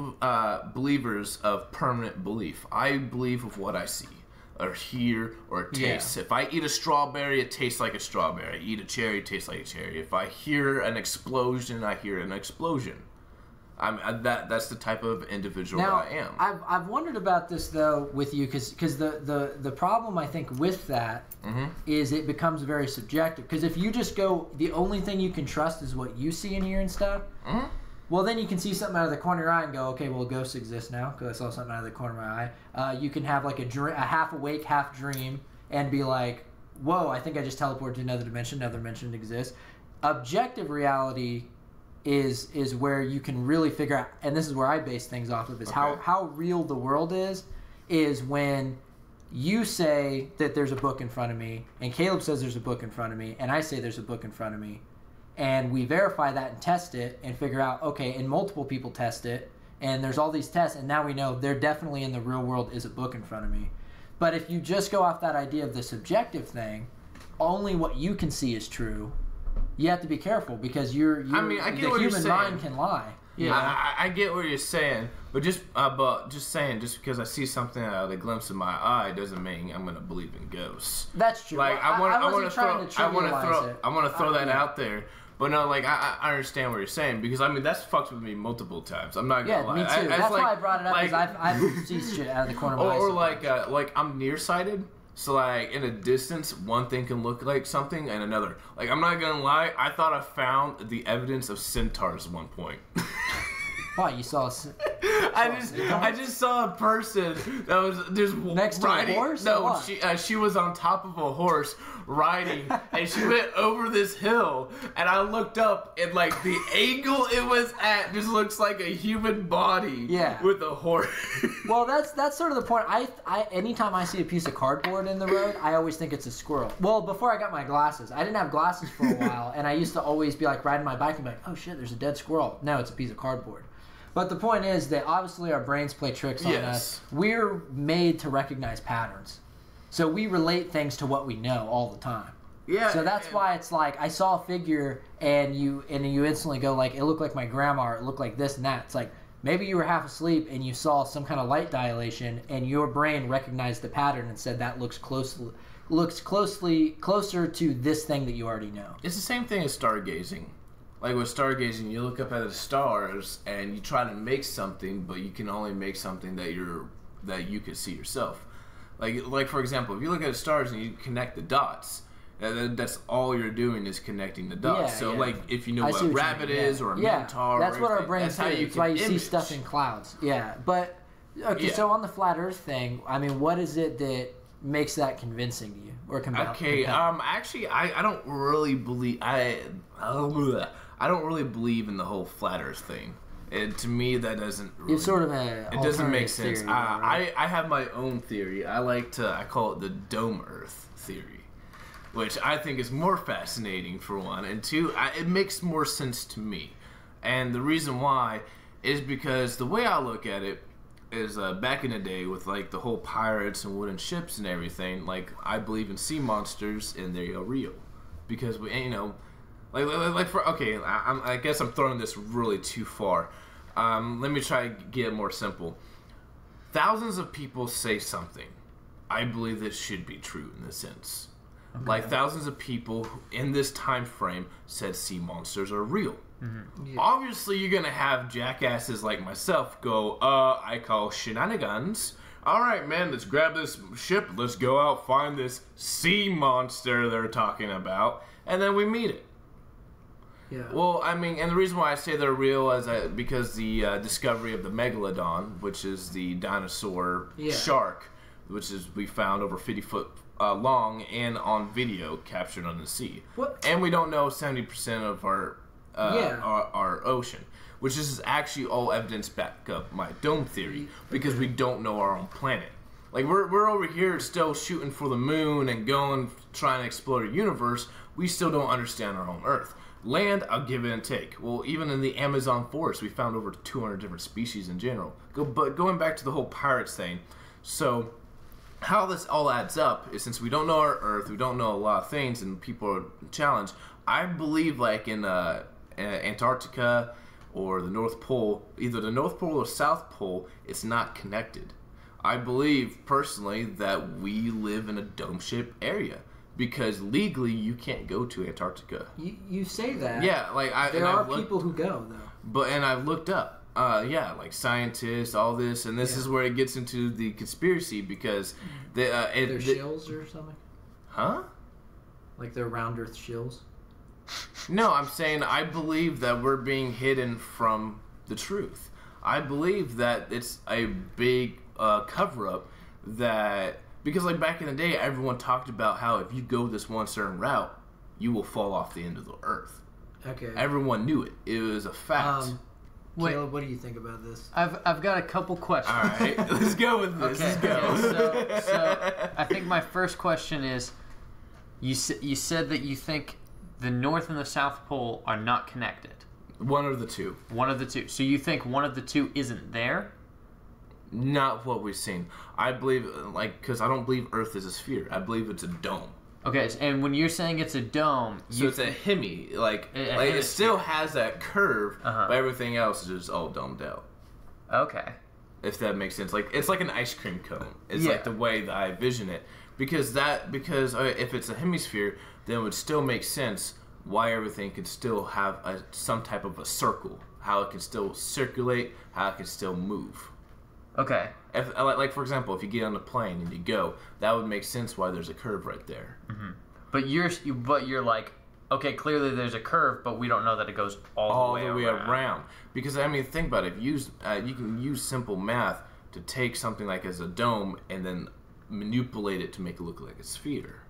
believers of permanent belief. I believe with what I see, or hear, or taste. If I eat a strawberry, it tastes like a strawberry. I eat a cherry, it tastes like a cherry. If I hear an explosion, I hear an explosion. That's the type of individual now, I am. I've wondered about this though with you because the problem I think with that is it becomes very subjective. Because if you just go, the only thing you can trust is what you see and hear and stuff. Well, then you can see something out of the corner of your eye and go, okay, well, ghosts exist now because I saw something out of the corner of my eye. You can have a half awake, half dream, and be like, whoa, I think I just teleported to another dimension exists. Objective reality is where you can really figure out, and this is where I base things off of, is how real the world is when you say that there's a book in front of me, and Caleb says there's a book in front of me, and I say there's a book in front of me, and we verify that and test it and figure out, okay, and multiple people test it, and there's all these tests, and now we know there definitely in the real world is a book in front of me. But if you just go off that idea of the subjective thing, only what you can see is true. You have to be careful because the human mind can lie. Yeah, I get what you're saying, but just because I see something out of the glimpse of my eye doesn't mean I'm going to believe in ghosts. That's true. I want to throw that out there. But no, I understand what you're saying because that's fucked with me multiple times. I'm not gonna lie. Me too. That's why I brought it up because I've seen shit out of the corner of my eye. Or I'm nearsighted. So, in a distance, one thing can look like something and another. I'm not going to lie, I thought I found the evidence of centaurs at one point. Why, you saw I just saw a person that was just Next to a riding. horse? No, What? she was on top of a horse riding, and she went over this hill. And I looked up, and like the angle it was at just looks like a human body. Yeah. With a horse. Well, that's sort of the point. I anytime I see a piece of cardboard in the road, I always think it's a squirrel. Well, before I got my glasses, I didn't have glasses for a while, and I used to always be like riding my bike and be like, oh shit, there's a dead squirrel. No, it's a piece of cardboard. But the point is that obviously our brains play tricks on us. We're made to recognize patterns. So we relate things to what we know all the time. Yeah. So that's why it's like I saw a figure and you instantly go like, it looked like my grandma, or it looked like this and that. It's like maybe you were half asleep and you saw some kind of light dilation and your brain recognized the pattern and said that looks closer to this thing that you already know. It's the same thing as stargazing. Like with stargazing, you look up at the stars and you try to make something, but you can only make something that you can see yourself. Like for example, if you look at the stars and you connect the dots, that's all you're doing is connecting the dots. So like if you know what a rabbit is or a minotaur, that's what our brains do. That's why you see image. stuff in clouds. Yeah, but okay. So on the flat Earth thing, I mean, what is it that makes that convincing to you or compelling? Okay, actually, I don't really believe I don't really believe in the whole flat Earth thing. And to me, that doesn't really... It's sort of it doesn't make sense. Theory, right? I have my own theory. I call it the dome Earth theory, which I think is more fascinating, for one. And two, it makes more sense to me. And the reason why is because the way I look at it is back in the day with like the whole pirates and wooden ships and everything, like I believe in sea monsters and they are real. Because, I guess I'm throwing this really too far. Let me try to get it more simple. Thousands of people say something. I believe this should be true in this sense. Okay. Like thousands of people in this time frame said sea monsters are real. Mm-hmm. Yeah. Obviously, you're gonna have jackasses like myself go, I call shenanigans. All right, man, let's grab this ship. Let's go out, find this sea monster they're talking about, and then we meet it. Yeah. Well, I mean, and the reason why I say they're real is because the discovery of the megalodon, which is the dinosaur shark, which we found over 50 foot long and on video captured on the sea. What? And we don't know 70% of our ocean, which is actually all evidence back up my dome theory, because we don't know our own planet. Like we're over here still shooting for the moon and trying to explore the universe. We still don't understand our own Earth. Land, I'll give it and take. Well, even in the Amazon forest, we found over 200 different species in general. But going back to the whole pirates thing, so how this all adds up is, since we don't know our Earth, we don't know a lot of things, and people are challenged. I believe, like in Antarctica or the North Pole, either the North Pole or South Pole, it's not connected. I believe personally that we live in a dome-shaped area. Because legally, you can't go to Antarctica. You say that. Yeah, like there are people who go though. And I've looked up, like scientists, all this, and this is where it gets into the conspiracy, because they're shills or something. Huh? Like they're round Earth shills. No, I'm saying I believe that we're being hidden from the truth. I believe that it's a big cover up that. Because, like, back in the day, everyone talked about how if you go this one certain route, you will fall off the end of the earth. Okay. Everyone knew it. It was a fact. Caleb, what do you think about this? I've got a couple questions. All right, let's go with this. Okay. Let's go. So I think my first question is, you said that you think the North and the South Pole are not connected. One of the two. One of the two. So you think one of the two isn't there? Not what we've seen. I believe, because I don't believe Earth is a sphere. I believe it's a dome. Okay, and when you're saying it's a dome, so it's a hemi. It still has that curve, but everything else is just all domed out. Okay. If that makes sense. Like, it's like an ice cream cone. It's like the way that I envision it. Because if it's a hemisphere, then it would still make sense why everything can still have some type of a circle. How it can still circulate, how it can still move. Okay. Like, for example, if you get on a plane and you go, that would make sense why there's a curve right there. Mm-hmm. But you're like, okay, clearly there's a curve, but we don't know that it goes all the way around. Because, I mean, think about it. If you can use simple math to take something like as a dome and then manipulate it to make it look like a sphere.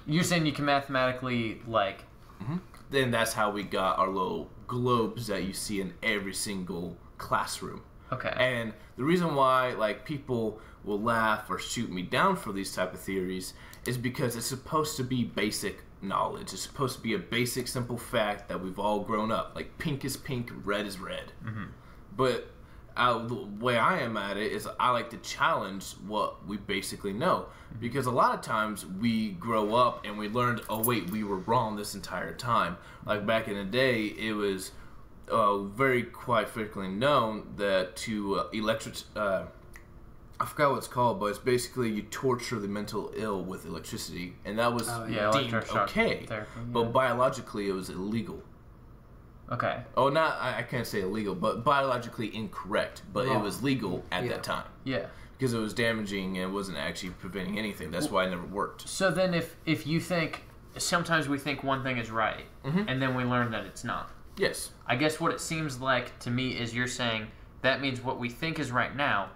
You're saying you can mathematically, like... Mm-hmm. Then that's how we got our little globes that you see in every single classroom. Okay. And the reason why, like, people will laugh or shoot me down for these type of theories is because it's supposed to be basic knowledge. It's supposed to be a basic, simple fact that we've all grown up. Like, pink is pink, red is red. Mm-hmm. But the way I am at it is I like to challenge what we basically know. Because a lot of times we grow up and we learned, oh wait, we were wrong this entire time. Like back in the day, it was very quite frequently known that to I forgot what it's called, but it's basically you torture the mental ill with electricity, and that was deemed okay. Therapy, but biologically it was illegal. Okay. Oh, I can't say illegal, but biologically incorrect. But it was legal at that time. Yeah. Because it was damaging and it wasn't actually preventing anything. That's why it never worked. So then if you think, sometimes we think one thing is right, and then we learn that it's not. Yes. I guess what it seems like to me is you're saying that means what we think is right now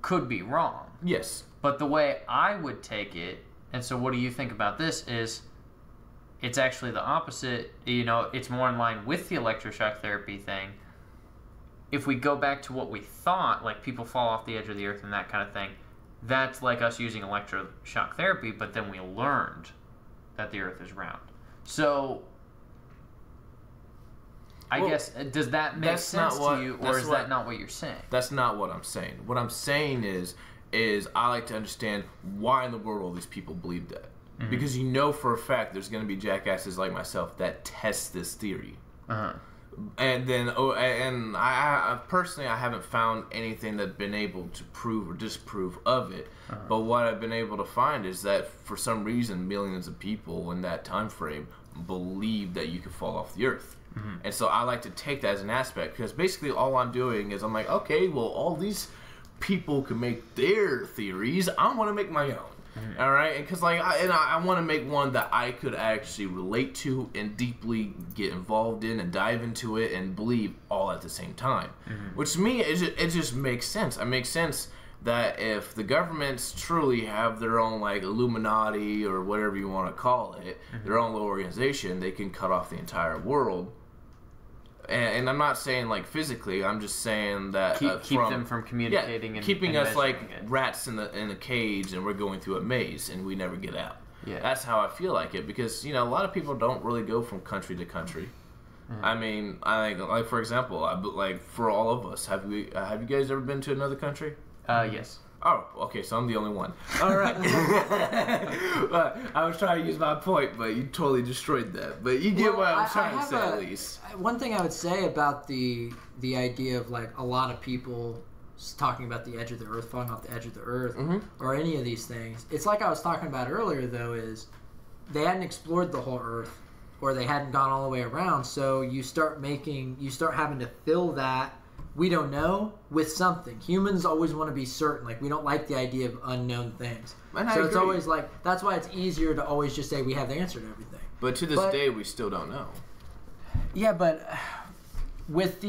could be wrong. Yes. But the way I would take it, and so what do you think about this, is it's actually the opposite. You know, it's more in line with the electroshock therapy thing. If we go back to what we thought, like people fall off the edge of the earth and that kind of thing, that's like us using electroshock therapy, but then we learned that the earth is round. So, I guess, does that make sense to you, or is that not what you're saying? That's not what I'm saying. What I'm saying is I like to understand why in the world all these people believe that. Mm-hmm. Because you know for a fact there's going to be jackasses like myself that test this theory. Uh-huh. And then, I personally, I haven't found anything that's been able to prove or disprove of it. Uh-huh. But what I've been able to find is that for some reason, millions of people in that time frame believe that you could fall off the earth. Mm-hmm. And so I like to take that as an aspect, because basically all I'm doing is I'm like, okay, well, all these people can make their theories. I want to make my own. Mm-hmm. All right, because I want to make one that I could actually relate to and deeply get involved in and dive into it and believe all at the same time. Mm-hmm. Which to me, it just makes sense. It makes sense that if the governments truly have their own like Illuminati or whatever you want to call it, mm-hmm. their own little organization, they can cut off the entire world. And I'm not saying like physically. I'm just saying that keep them from communicating and keeping us like rats in a cage, and we're going through a maze and we never get out. Yeah, that's how I feel like it, because a lot of people don't really go from country to country. Mm-hmm. I mean, I think like for example, like for all of us, have you guys ever been to another country? Yes. Oh, okay, so I'm the only one. All right. I was trying to use my point, but you totally destroyed that. But you get what I'm trying to say, at least. One thing I would say about the idea of, like, a lot of people talking about the edge of the earth, falling off the edge of the earth, mm-hmm. or any of these things, it's like I was talking about earlier, though, is they hadn't explored the whole earth, or they hadn't gone all the way around, so you start having to fill that we don't know with something. Humans always want to be certain. Like, we don't like the idea of unknown things. So it's always like, that's why it's easier to always just say we have the answer to everything. But to this day, we still don't know. Yeah, but with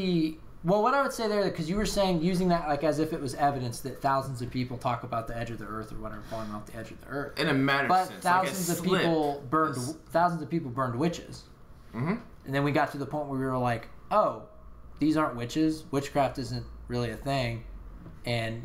what I would say there, because you were saying using that like as if it was evidence that thousands of people talk about the edge of the earth or whatever, falling off the edge of the earth. In a matter of sense, thousands of people burned witches. Mm-hmm. And then we got to the point where we were like, oh, these aren't witches. Witchcraft isn't really a thing. And,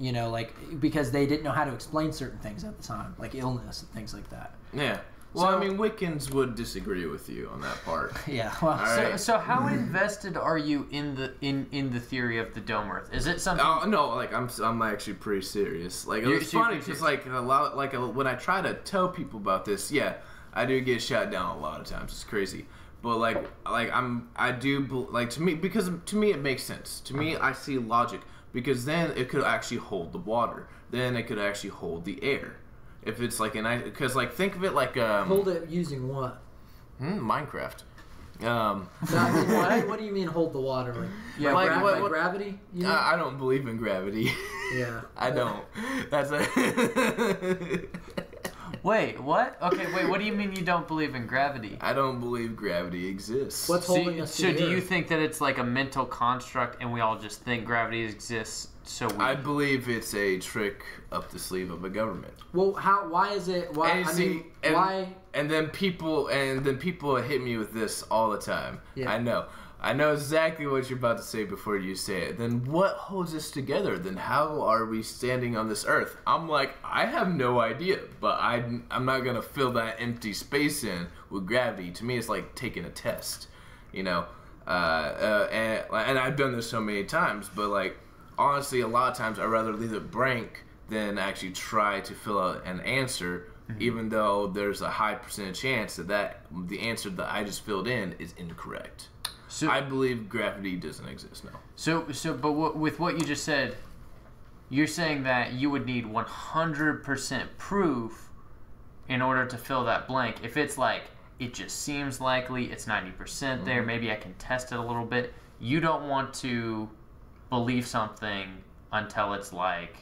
because they didn't know how to explain certain things at the time, like illness and things like that. Yeah. Well, I mean, Wiccans would disagree with you on that part. Yeah. Well, so how invested are you in the theory of the dome Earth? Is it something? Oh no, like I'm actually pretty serious. Like it's funny because when I try to tell people about this, yeah, I do get shot down a lot of times. It's crazy. But to me it makes sense. To me, I see logic, because then it could actually hold the water. Then it could actually hold the air. If it's like because think of it like hold it using what? Minecraft. What do you mean hold the water? Like gravity? I don't believe in gravity. Yeah, I don't. That's Wait, what? Okay, wait, what do you mean you don't believe in gravity? I don't believe gravity exists. What's holding us to So the do you Earth? think that it's like a mental construct and we all just think gravity exists so we... I believe it's a trick up the sleeve of a government. Well, why is it? Why? And I see, mean, and, why? And then people hit me with this all the time. Yeah. I know exactly what you're about to say before you say it. Then what holds us together? Then how are we standing on this earth? I'm like, I have no idea, but I'm not gonna fill that empty space in with gravity. To me, it's like taking a test, you know. And I've done this so many times, but like honestly, a lot of times I'd rather leave it blank than actually try to fill out an answer. Even though there's a high percentage chance that the answer that I just filled in is incorrect. So I believe gravity doesn't exist now. But with what you just said, you're saying that you would need 100% proof in order to fill that blank. If it's like, it just seems likely, it's 90% there, maybe I can test it a little bit. You don't want to believe something until it's like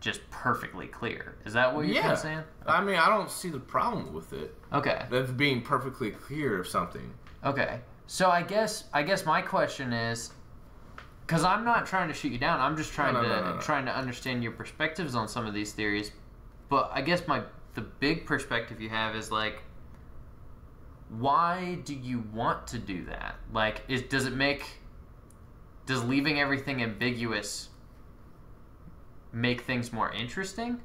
just perfectly clear. Is that what you're kind of saying? I mean, I don't see the problem with it. Okay. Of being perfectly clear of something. Okay. So I guess my question is, because I'm not trying to shoot you down. I'm just trying to understand your perspectives on some of these theories. But I guess the big perspective you have is like, why do you want to do that? Like, does leaving everything ambiguous make things more interesting?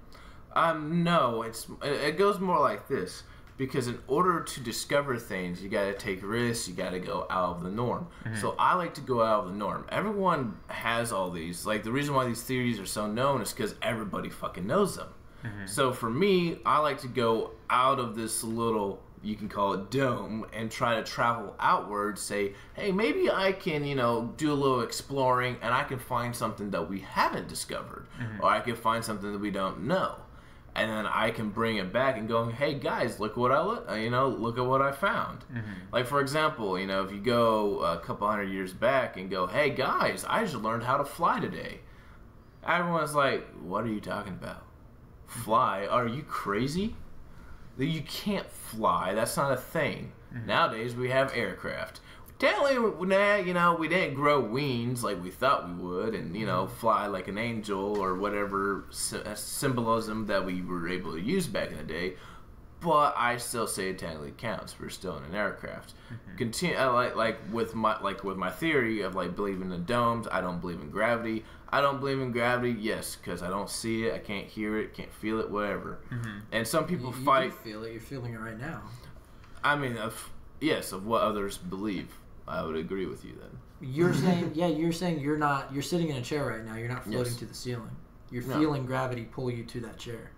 No, it goes more like this. Because in order to discover things, you got to take risks, you got to go out of the norm. So I like to go out of the norm. Everyone has all these. Like, the reason why these theories are so known is because everybody fucking knows them. So for me, I like to go out of this little, you can call it dome, and try to travel outwards, say, hey, maybe I can, do a little exploring and I can find something that we haven't discovered. Or I can find something that we don't know. And then I can bring it back and go, hey guys, look what look at what I found. Like, for example, if you go a couple hundred years back and go, hey guys, I just learned how to fly today. Everyone's like, what are you talking about? Fly? Are you crazy? You can't fly. That's not a thing. Nowadays we have aircraft. Technically, we didn't grow wings like we thought we would and, fly like an angel or whatever symbolism that we were able to use back in the day. But I still say it technically counts. We're still in an aircraft. With my theory of like believing in domes, I don't believe in gravity. I don't believe in gravity, yes, because I don't see it, I can't hear it, can't feel it, whatever. And some people fight. You do feel it. You're feeling it right now. I mean, of what others believe. I would agree with you then. You're saying, you're sitting in a chair right now. You're not floating to the ceiling. You're feeling gravity pull you to that chair.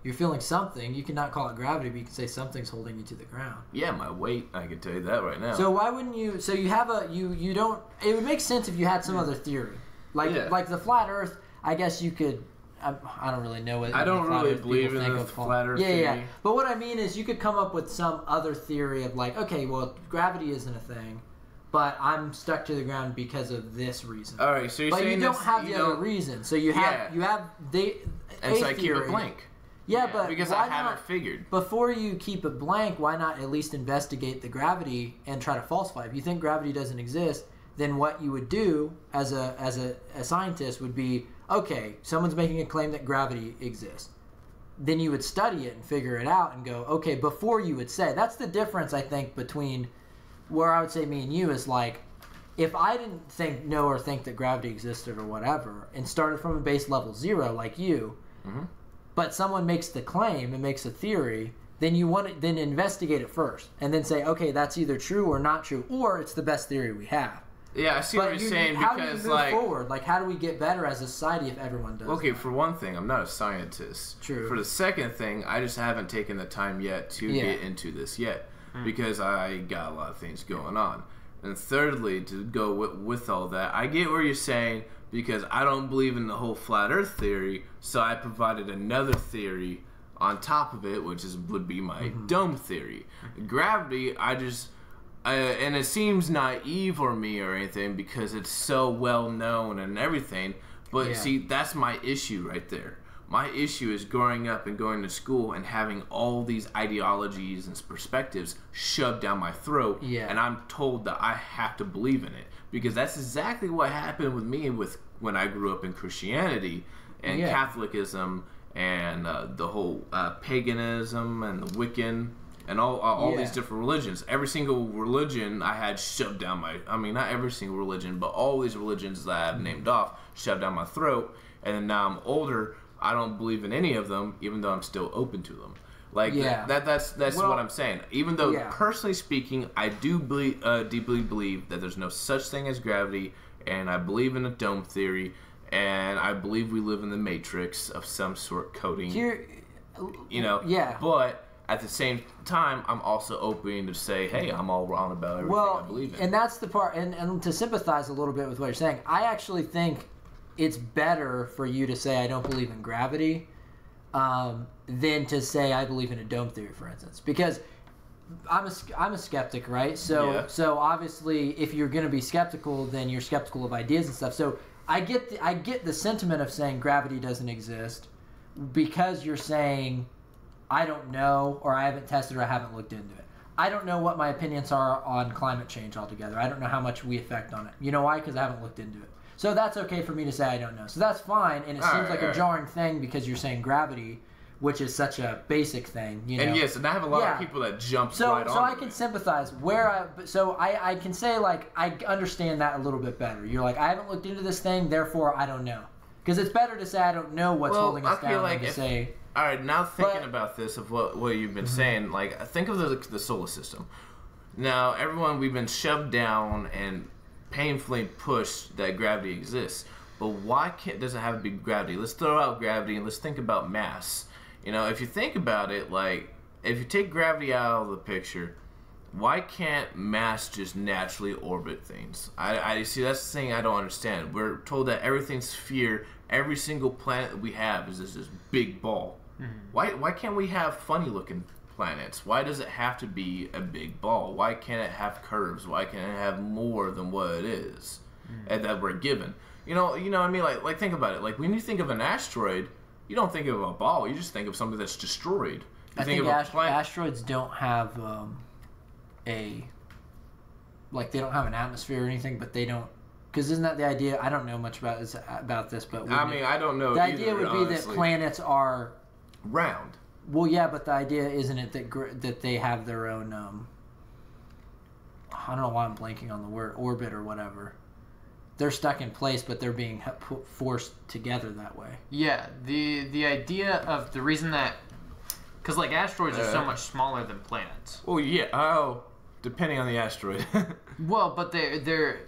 You're feeling something. You cannot call it gravity, but you can say something's holding you to the ground. Yeah, my weight. I can tell you that right now. So why wouldn't you? So you have you don't. It would make sense if you had some other theory, like the flat Earth. I guess you could. I don't really know what. I don't really believe in the flat Earth theory. Yeah. But what I mean is, you could come up with some other theory of like, okay, well, gravity isn't a thing, but I'm stuck to the ground because of this reason. All right, so you're saying you don't have the other reason. So you have and so I keep it blank. Yeah, but because why I haven't figured. Before you keep it blank, why not at least investigate the gravity and try to falsify? If you think gravity doesn't exist, then what you would do as a scientist would be, okay, someone's making a claim that gravity exists. Then you would study it and figure it out and go, okay, before you would say. That's the difference, I think, between where I would say me and you is like, if I didn't think that gravity existed or whatever, and started from a base level 0 like you, but someone makes the claim and makes a theory, then you want to then investigate it first and then say, okay, that's either true or not true, or it's the best theory we have. Yeah, I see what you're saying. How do you move forward? Like, how do we get better as a society if everyone does? Okay, for one thing, I'm not a scientist. True. For the second thing, I just haven't taken the time yet to get into this yet because I got a lot of things going on. And thirdly, to go with all that, I get what you're saying because I don't believe in the whole flat Earth theory, so I provided another theory on top of it, which would be my dome theory. Gravity, and it seems naive or me or anything because it's so well known and everything, But Yeah. see, that's my issue right there. My issue is growing up and going to school and having all these ideologies and perspectives shoved down my throat, Yeah. and I'm told that I have to believe in it, because that's exactly what happened with me when I grew up in Christianity and Yeah. Catholicism and the whole paganism and the Wiccan and all Yeah. these different religions. Every single religion I had shoved down not every single religion, but all these religions that I've named off shoved down my throat. And then now I'm older, I don't believe in any of them, even though I'm still open to them. Like Yeah. that's Well, what I'm saying. Even though yeah. personally speaking, I do deeply believe that there's no such thing as gravity, and I believe in a dome theory, and I believe we live in the matrix of some sort coding. Yeah. But at the same time, I'm also open to say, hey, I'm all wrong about everything I believe in. And that's the part, and to sympathize a little bit with what you're saying, I actually think it's better for you to say I don't believe in gravity than to say I believe in a dome theory, for instance, because I'm a skeptic, right? So Yeah. so obviously, if you're going to be skeptical, then you're skeptical of ideas and stuff. So I get the sentiment of saying gravity doesn't exist because you're saying I don't know, or I haven't tested, or I haven't looked into it. I don't know what my opinions are on climate change altogether. I don't know how much we affect on it. You know why? Because I haven't looked into it. So that's okay for me to say I don't know. So that's fine, and it seems like a jarring thing because you're saying gravity, which is such a basic thing, you know. And yes, and I have a lot of people that jump right on. So I can sympathize I can say, like, I understand that a little bit better. You're like, I haven't looked into this thing, therefore I don't know. Because it's better to say I don't know what's holding us down than to say. All right, now thinking about this of what you've been saying, like, think of the solar system. Now, we've been shoved down and painfully pushed that gravity exists. But why does it have to be gravity? Let's throw out gravity and let's think about mass. You know, if you think about it, like, if you take gravity out of the picture, why can't mass just naturally orbit things? I see, that's the thing I don't understand. We're told that everything's sphere, every single planet that we have is this big ball. Mm-hmm. Why can't we have funny looking planets? Why does it have to be a big ball? Why can't it have curves? Why can't it have more than what it is and that we're given? You know what I mean? Like think about it. Like, when you think of an asteroid, you don't think of a ball. You just think of something that's destroyed. I think asteroids don't have they don't have an atmosphere or anything, but they don't. Because isn't that the idea? I don't know much about this, but I don't know. The idea would be that planets are round. Well, yeah, but the idea isn't it that they have their own? I don't know why I'm blanking on the word, orbit or whatever. They're stuck in place, but they're being forced together that way. Yeah, the idea of the reason that, because like asteroids are so much smaller than planets. Well, yeah. Oh, depending on the asteroid. Well, but they're.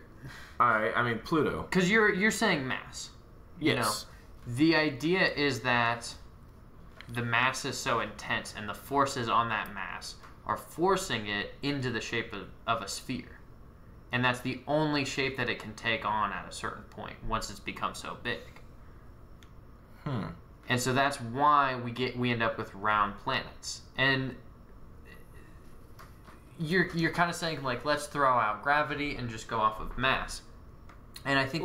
All right. I mean Pluto. Because you're saying mass. Yes. You know, the idea is that the mass is so intense, and the forces on that mass are forcing it into the shape of a sphere. And that's the only shape that it can take on at a certain point once it's become so big. And so that's why we end up with round planets. And you're kind of saying, like, let's throw out gravity and just go off of mass. And I think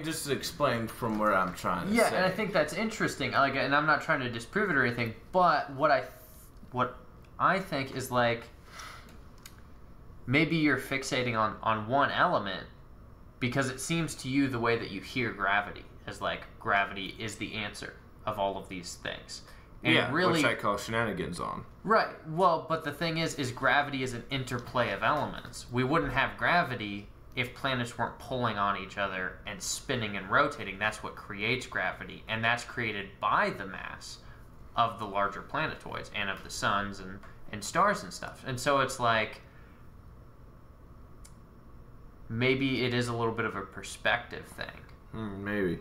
just to explain from where I'm trying to say. Yeah, and I think that's interesting. Like, and I'm not trying to disprove it or anything, but what I think is, like, maybe you're fixating on one element because it seems to you the way that you hear gravity is like gravity is the answer of all of these things. And really, which I call shenanigans on. Right. Well, but the thing is gravity is an interplay of elements. We wouldn't have gravity if planets weren't pulling on each other and spinning and rotating. That's what creates gravity, and that's created by the mass of the larger planetoids and of the suns and stars and stuff. And so it's like, maybe it is a little bit of a perspective thing. Maybe.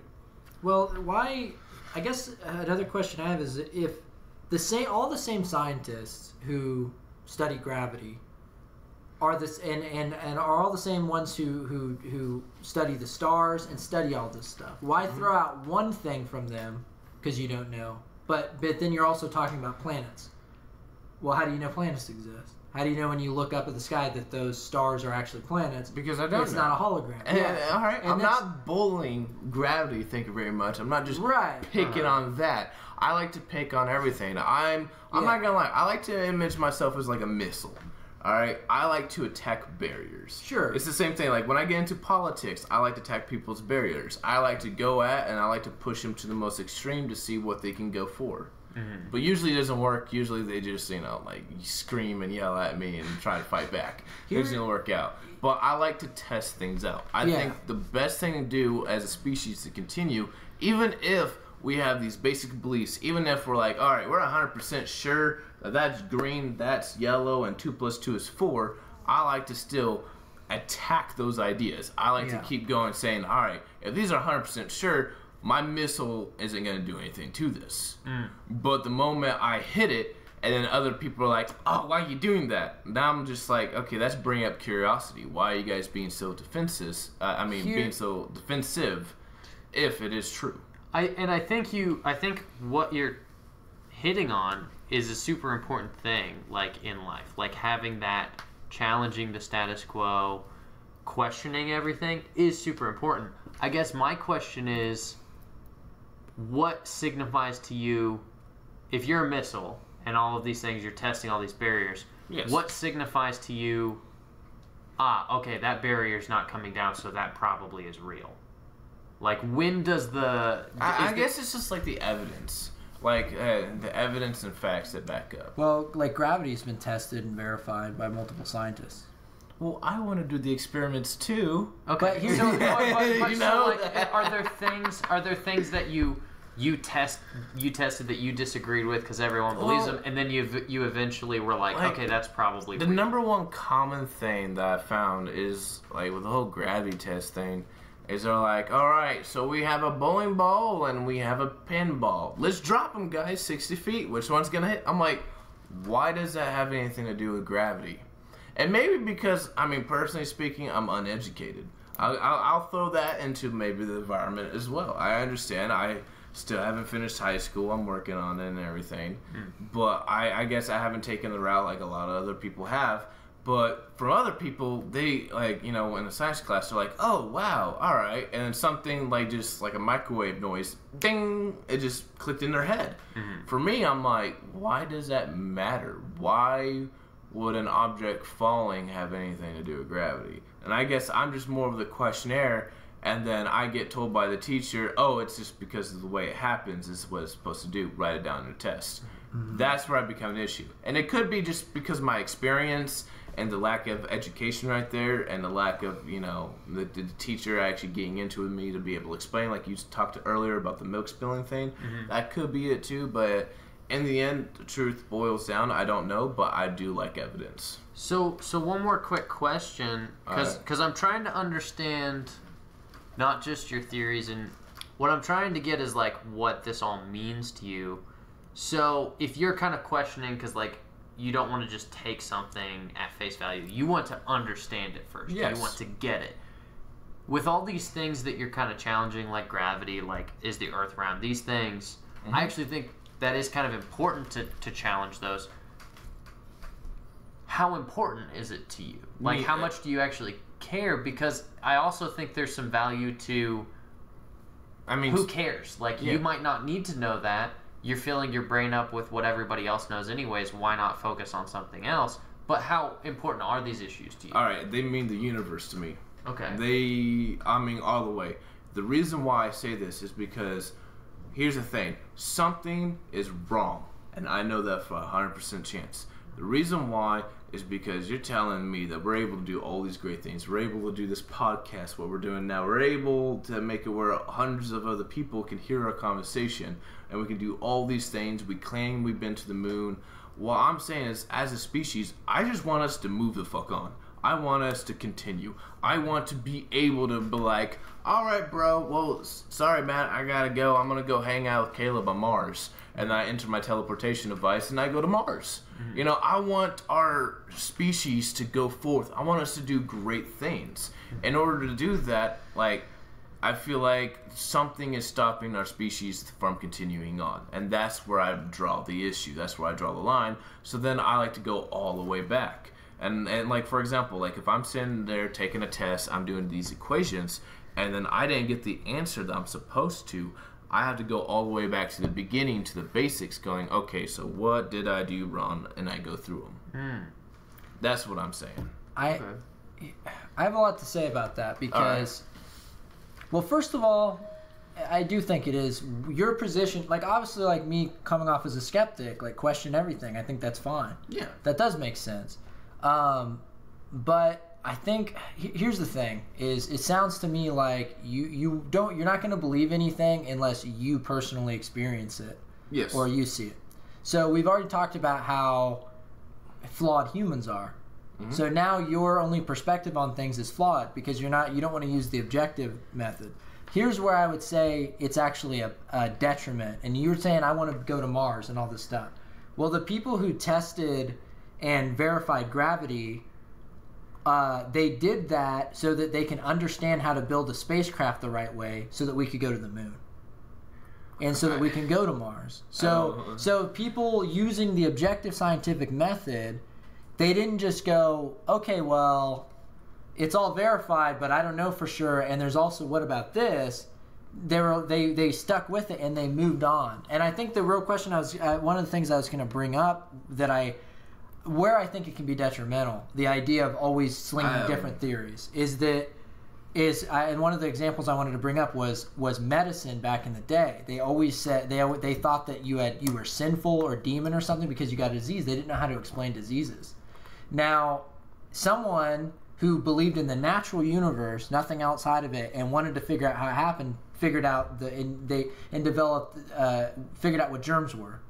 Well, why? I guess another question I have is if all the same scientists who study gravity are this and are all the same ones who study the stars and study all this stuff. Why throw out one thing from them because you don't know? But then you're also talking about planets. Well, how do you know planets exist? How do you know when you look up at the sky that those stars are actually planets? Because I don't It's know. not a hologram. And, Yeah. all right, And I'm that's- not bullying gravity. Thank you very much. I'm not just Right. picking on that. I like to pick on everything. I'm not gonna lie. I like to image myself as like a missile. All right, I like to attack barriers. Sure. It's the same thing. Like when I get into politics, I like to attack people's barriers. I like to go at and I like to push them to the most extreme to see what they can go for. Mm-hmm. But usually it doesn't work. Usually they just, like scream and yell at me and try to fight back. It doesn't work out. But I like to test things out. I think the best thing to do as a species to continue, even if we have these basic beliefs, even if we're like, all right, we're 100% sure that that's green, that's yellow, and 2 + 2 is 4, I like to still attack those ideas. I like to keep going saying, all right, if these are 100% sure, my missile isn't going to do anything to this. But the moment I hit it, and then other people are like, oh, why are you doing that? Now I'm just like, okay, that's bringing up curiosity. Why are you guys being so defensive? Being so defensive if it is true. I think what you're hitting on is a super important thing, like in life, like having that challenging the status quo, questioning everything is super important. I guess my question is, what signifies to you, if you're a missile and all of these things, you're testing all these barriers, what signifies to you, okay, that barrier's not coming down, so that probably is real? Like, when does I guess it's just like the evidence. Like, the evidence and facts that back up. Well, like gravity's been tested and verified by multiple scientists. Well, I want to do the experiments too. Okay, But here's- so, You know? are there things that you tested that you disagreed with because everyone believes them, and then you eventually were like, okay, that's probably the real. number one common thing that I found is like with the whole gravity test thing. Is they're like, all right, so we have a bowling ball and we have a pinball. Let's drop them, guys, 60 feet. Which one's going to hit? I'm like, why does that have anything to do with gravity? And maybe because, personally speaking, I'm uneducated. I'll throw that into maybe the environment as well. I understand. I still haven't finished high school. I'm working on it and everything. But I guess I haven't taken the route like a lot of other people have. But from other people, they, in a science class, they're like, oh, wow, all right. And then something just like a microwave noise, ding, it just clicked in their head. For me, I'm like, why does that matter? Why would an object falling have anything to do with gravity? And I guess I'm just more of the questionnaire, and then I get told by the teacher, oh, it's just because of the way it happens. This is what it's supposed to do. Write it down in a test. That's where I become an issue. And it could be just because of my experience and the lack of education right there, and the lack of, the teacher actually getting into me to be able to explain, like you talked earlier about the milk spilling thing. That could be it too, but in the end, the truth boils down. I don't know, but I do like evidence. So one more quick question, because I'm trying to understand not just your theories, and what I'm trying to get is like what this all means to you. So if you're kind of questioning, because like you don't want to just take something at face value, you want to understand it first. Yes. You want to get it. With all these things that you're kind of challenging, like gravity, like is the Earth round, these things, I actually think that is kind of important to challenge those. How important is it to you? Like, how much do you actually care? Because I also think there's some value to, who cares? Like, you might not need to know that. You're filling your brain up with what everybody else knows anyways. Why not focus on something else? But how important are these issues to you? All right, they mean the universe to me. Okay. All the way. The reason why I say this is because here's the thing. Something is wrong, and I know that for 100% chance. The reason why is because you're telling me that we're able to do all these great things. We're able to do this podcast, what we're doing now. We're able to make it where hundreds of other people can hear our conversation, and we can do all these things. We claim we've been to the moon. What I'm saying is, as a species, I just want us to move the fuck on. I want us to continue. I want to be able to be like, all right, bro, well, sorry, man, I gotta go. I'm gonna go hang out with Caleb on Mars. And I enter my teleportation device and I go to Mars. I want our species to go forth. I want us to do great things. In order to do that, I feel like something is stopping our species from continuing on. And that's where I draw the issue. That's where I draw the line. So then I like to go all the way back. And like, for example, like if I'm sitting there taking a test, I'm doing these equations, and then I didn't get the answer that I'm supposed to, I have to go all the way back to the beginning, to the basics, going, okay, so what did I do wrong? And I go through them. That's what I'm saying. I have a lot to say about that because, well, first of all, I do think it is your position. Like, obviously, like me coming off as a skeptic, like question everything. I think that's fine. Yeah. That does make sense. But I think here's the thing: is it sounds to me like you're not going to believe anything unless you personally experience it, Yes. or you see it. So we've already talked about how flawed humans are. So now your only perspective on things is flawed because you don't want to use the objective method. Here's where I would say it's actually a detriment. And you were saying I want to go to Mars and all this stuff. Well, the people who tested and verified gravity, they did that so that they can understand how to build a spacecraft the right way so that we could go to the moon. And so that we can go to Mars. So people using the objective scientific method, they didn't just go, okay, well, it's all verified, but I don't know for sure. And there's also, what about this? They stuck with it and they moved on. And I think the real question one of the things I was going to bring up where I think it can be detrimental, the idea of always slinging different theories, and one of the examples I wanted to bring up was medicine back in the day. They always said they thought that you were sinful or demon or something because you got a disease. They didn't know how to explain diseases. Now, someone who believed in the natural universe, nothing outside of it, and wanted to figure out how it happened, figured out what germs were.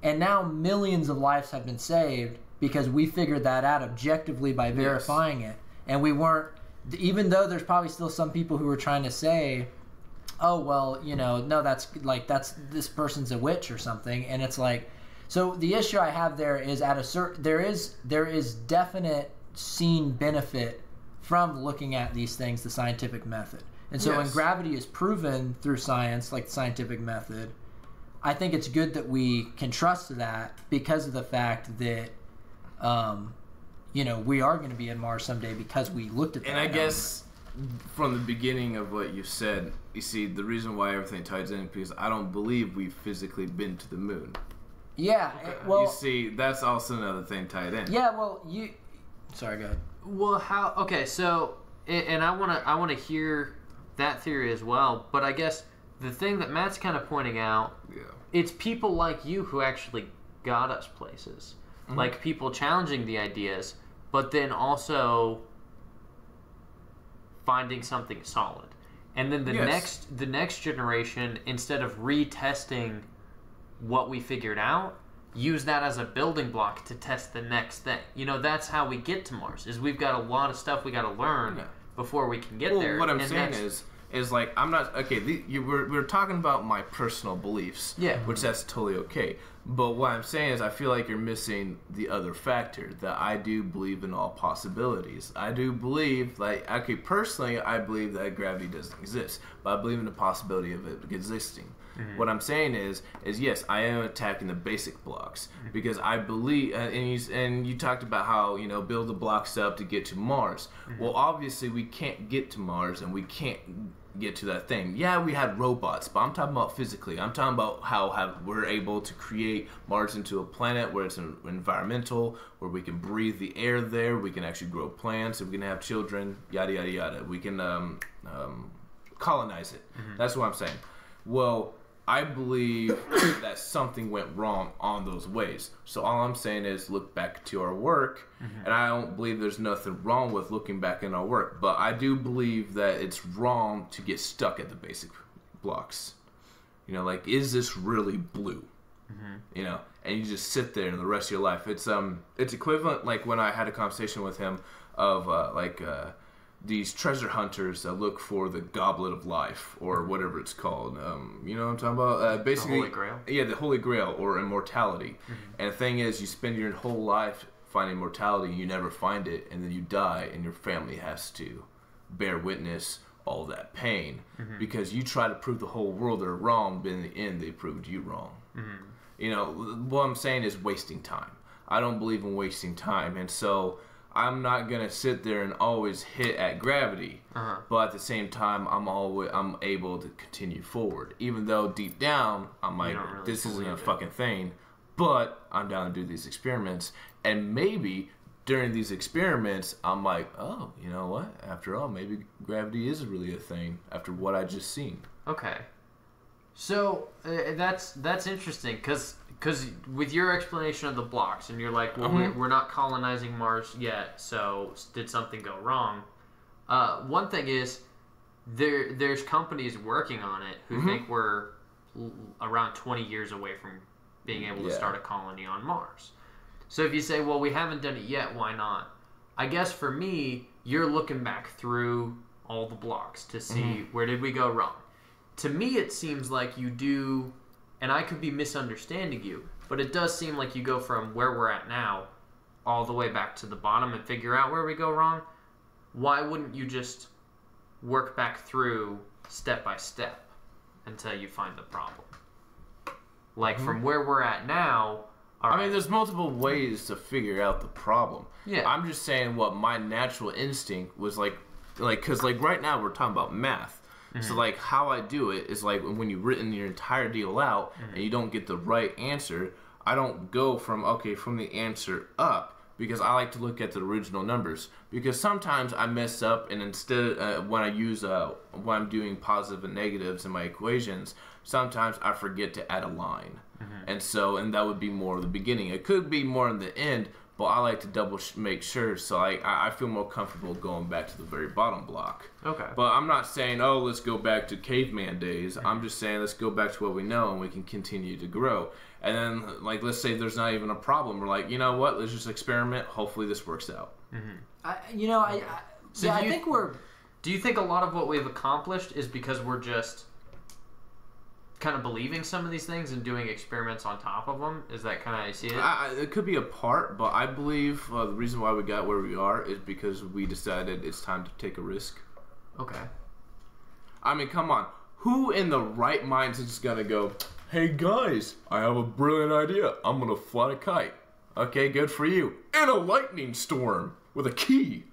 And now millions of lives have been saved because we figured that out objectively by verifying it. And we weren't, even though there's probably still some people who are trying to say, oh, well, no, that's this person's a witch or something. And it's like, so the issue I have there is there is definite seen benefit from looking at these things, the scientific method. And so when gravity is proven through science, like the scientific method, I think it's good that we can trust that because of the fact that, we are going to be in Mars someday because we looked at that. And I guess from the beginning of what you said, you see, the reason why everything ties in is because I don't believe we've physically been to the moon. Yeah, well... You see, that's also another thing tied in. Yeah, well, Sorry, go ahead. Well, how... Okay, so... And I want to hear that theory as well, but I guess the thing that Matt's kind of pointing out, it's people like you who actually got us places. Mm-hmm. Like people challenging the ideas, but then also finding something solid. And then the next generation, instead of retesting what we figured out, use that as a building block to test the next thing. That's how we get to Mars, is we've got a lot of stuff we got to learn before we can get there. What I'm saying is like, I'm not, okay, we're talking about my personal beliefs, which that's totally okay. But what I'm saying is I feel like you're missing the other factor, that I do believe in all possibilities. I do believe, personally, I believe that gravity doesn't exist, but I believe in the possibility of it existing. Mm-hmm. What I'm saying is yes, I am attacking the basic blocks because I believe, and you talked about how build the blocks up to get to Mars. Mm-hmm. Well, obviously we can't get to Mars and we can't get to that thing. Yeah, we had robots, but I'm talking about physically. I'm talking about how we're able to create Mars into a planet where it's environmental, where we can breathe the air there, we can actually grow plants, and we can have children, yada yada yada. We can colonize it. Mm-hmm. That's what I'm saying. Well, I believe that something went wrong on those ways. So all I'm saying is look back to our work, and I don't believe there's nothing wrong with looking back in our work, but I do believe that it's wrong to get stuck at the basic blocks. Is this really blue? Mm-hmm. And you just sit there and the rest of your life. It's equivalent, like when I had a conversation with him of these treasure hunters that look for the goblet of life, or whatever it's called. You know what I'm talking about? Basically, the Holy Grail? Yeah, the Holy Grail, or immortality. Mm-hmm. And the thing is, you spend your whole life finding immortality, you never find it, and then you die, and your family has to bear witness all that pain because you try to prove the whole world they're wrong, but in the end they proved you wrong. You know, what I'm saying is wasting time. I don't believe in wasting time, and so I'm not gonna sit there and always hit at gravity, but at the same time I'm able to continue forward, even though deep down I'm like, really this isn't a believe it. fucking thing, but I'm down to do these experiments, and maybe during these experiments I'm like, oh, you know what, after all, maybe gravity is really a thing after what I just seen. Okay. So that's interesting because with your explanation of the blocks, and you're like, well, we're not colonizing Mars yet, so did something go wrong? One thing is there's companies working on it who think we're around 20 years away from being able to start a colony on Mars. So if you say, well, we haven't done it yet, why not? I guess for me, you're looking back through all the blocks to see where did we go wrong. To me, it seems like you do, and I could be misunderstanding you, but it does seem like you go from where we're at now all the way back to the bottom and figure out where we go wrong. Why wouldn't you just work back through step by step until you find the problem? Like from where we're at now. I mean, there's multiple ways to figure out the problem. Yeah. I'm just saying what my natural instinct was like, because like right now we're talking about math. So like how I do it is like when you've written your entire deal out and you don't get the right answer, I don't go from the answer up, because I like to look at the original numbers, because sometimes I mess up, and instead when I'm doing positive and negatives in my equations, sometimes I forget to add a line. And that would be more of the beginning. It could be more in the end, but I like to make sure, so I feel more comfortable going back to the very bottom block. Okay. But I'm not saying, oh, let's go back to caveman days. I'm just saying, let's go back to what we know, and we can continue to grow. And then, like, let's say there's not even a problem. We're like, you know what? Let's just experiment. Hopefully this works out. I think we're... Do you think a lot of what we've accomplished is because we're just kind of believing some of these things and doing experiments on top of them? Is that kind of how you see it? It could be a part, but I believe the reason why we got where we are is because we decided it's time to take a risk. Okay. I mean, come on. Who in the right mind is just going to go, hey guys, I have a brilliant idea. I'm going to fly a kite. Okay, good for you. In a lightning storm with a key.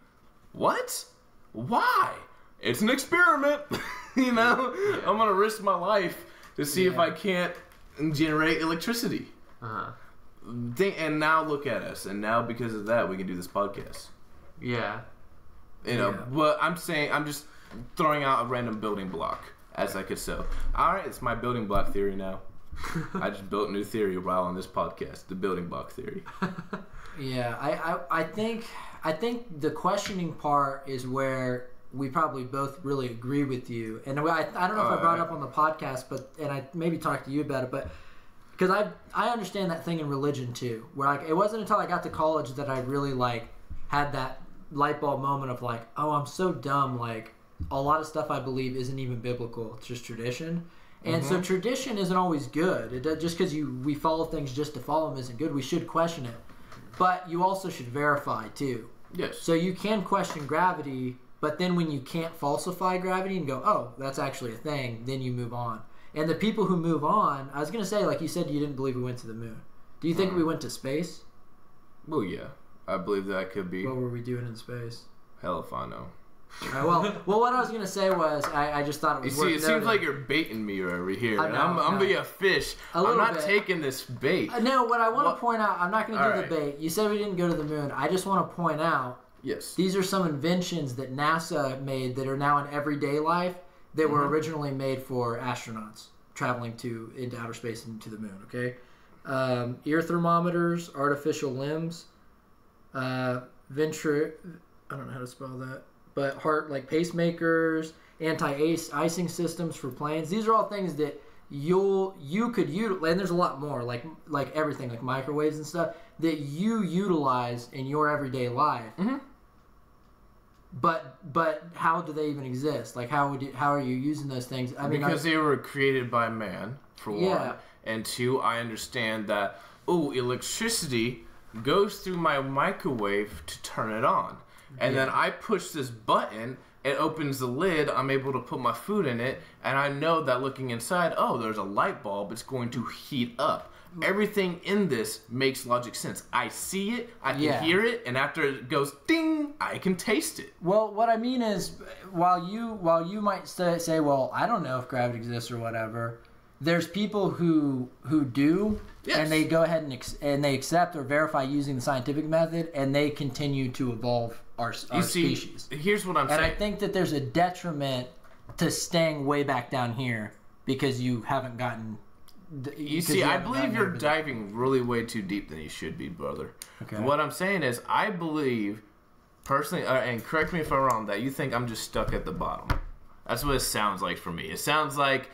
What? Why? It's an experiment. You know? Yeah. I'm going to risk my life to see if I can't generate electricity. And now look at us. And now because of that, we can do this podcast. Yeah. You know, but I'm just throwing out a random building block as I could so. All right, it's my building block theory now. I just built a new theory while on this podcast, the building block theory. I think the questioning part is where we probably both really agree with you. And I don't know if I brought it up on the podcast, and I maybe talked to you about it, but because I understand that thing in religion too, where like it wasn't until I got to college that I really like had that light bulb moment of like, oh, I'm so dumb. Like a lot of stuff I believe isn't even biblical; it's just tradition. And so tradition isn't always good. Just because we follow things just to follow them isn't good. We should question it, but you also should verify too. Yes. So you can question gravity. But then when you can't falsify gravity and go, oh, that's actually a thing, then you move on. And the people who move on, I was going to say, like you said, you didn't believe we went to the moon. Do you think we went to space? Well, yeah. I believe that could be. What were we doing in space? Hell if I know. Well, what I was going to say was, I just thought it was worth it seems like you're baiting me over here. I'm being a fish. I'm not taking this bait. No, what I want to point out, I'm not going to do the bait. You said we didn't go to the moon. I just want to point out, yes, these are some inventions that NASA made that are now in everyday life that were originally made for astronauts traveling into outer space and to the moon. Okay, ear thermometers, artificial limbs, I don't know how to spell that, but heart like pacemakers, anti-icing systems for planes. These are all things that you could utilize, and there's a lot more like everything like microwaves and stuff that you utilize in your everyday life. But how do they even exist? Like how are you using those things? I mean, because they were created by man, for one, and two, I understand that electricity goes through my microwave to turn it on, and then I push this button it opens the lid. I'm able to put my food in it, and I know that looking inside, oh, there's a light bulb. It's going to heat up. Everything in this makes logic sense. I see it, I can hear it, and after it goes ding, I can taste it. Well, what I mean is, while you might say, well, I don't know if gravity exists or whatever, there's people who do, and they go ahead and they accept or verify using the scientific method, and they continue to evolve our species. Here's what I'm saying. And I think that there's a detriment to staying way back down here because you haven't gotten... I believe you're diving really way too deep than you should be, brother. Okay. What I'm saying is, I believe, personally, and correct me if I'm wrong, that you think I'm just stuck at the bottom. That's what it sounds like for me. It sounds like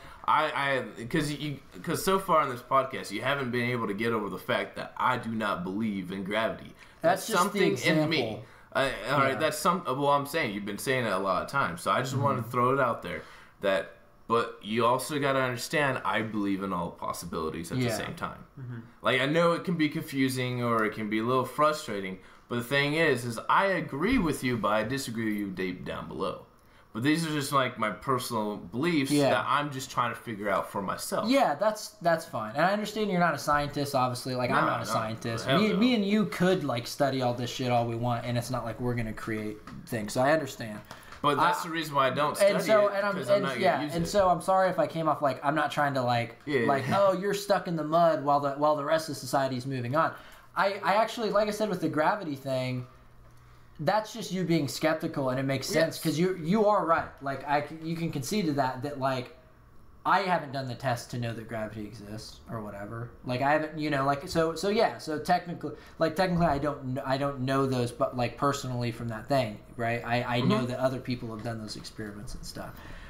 because so far in this podcast, you haven't been able to get over the fact that I do not believe in gravity. That's just something in me. All right, that's well, I'm saying you've been saying it a lot of times, so I just want to throw it out there that. But you also got to understand, I believe in all possibilities at the same time. Like, I know it can be confusing or it can be a little frustrating, but the thing is I agree with you, but I disagree with you deep down below. But these are just like my personal beliefs that I'm just trying to figure out for myself. Yeah, that's fine. And I understand you're not a scientist, obviously. Like, I'm not a scientist. Me and you could, like, study all this shit all we want, and it's not like we're going to create things. So I understand. But that's the reason why I don't study So I'm sorry if I came off like I'm not trying to oh, you're stuck in the mud while the rest of society is moving on. I actually, like I said with the gravity thing, that's just you being skeptical, and it makes sense because you are right. Like you can concede to that like I haven't done the test to know that gravity exists or whatever. Like I haven't, so technically I don't know those, but like personally from that thing, right? I know that other people have done those experiments and stuff.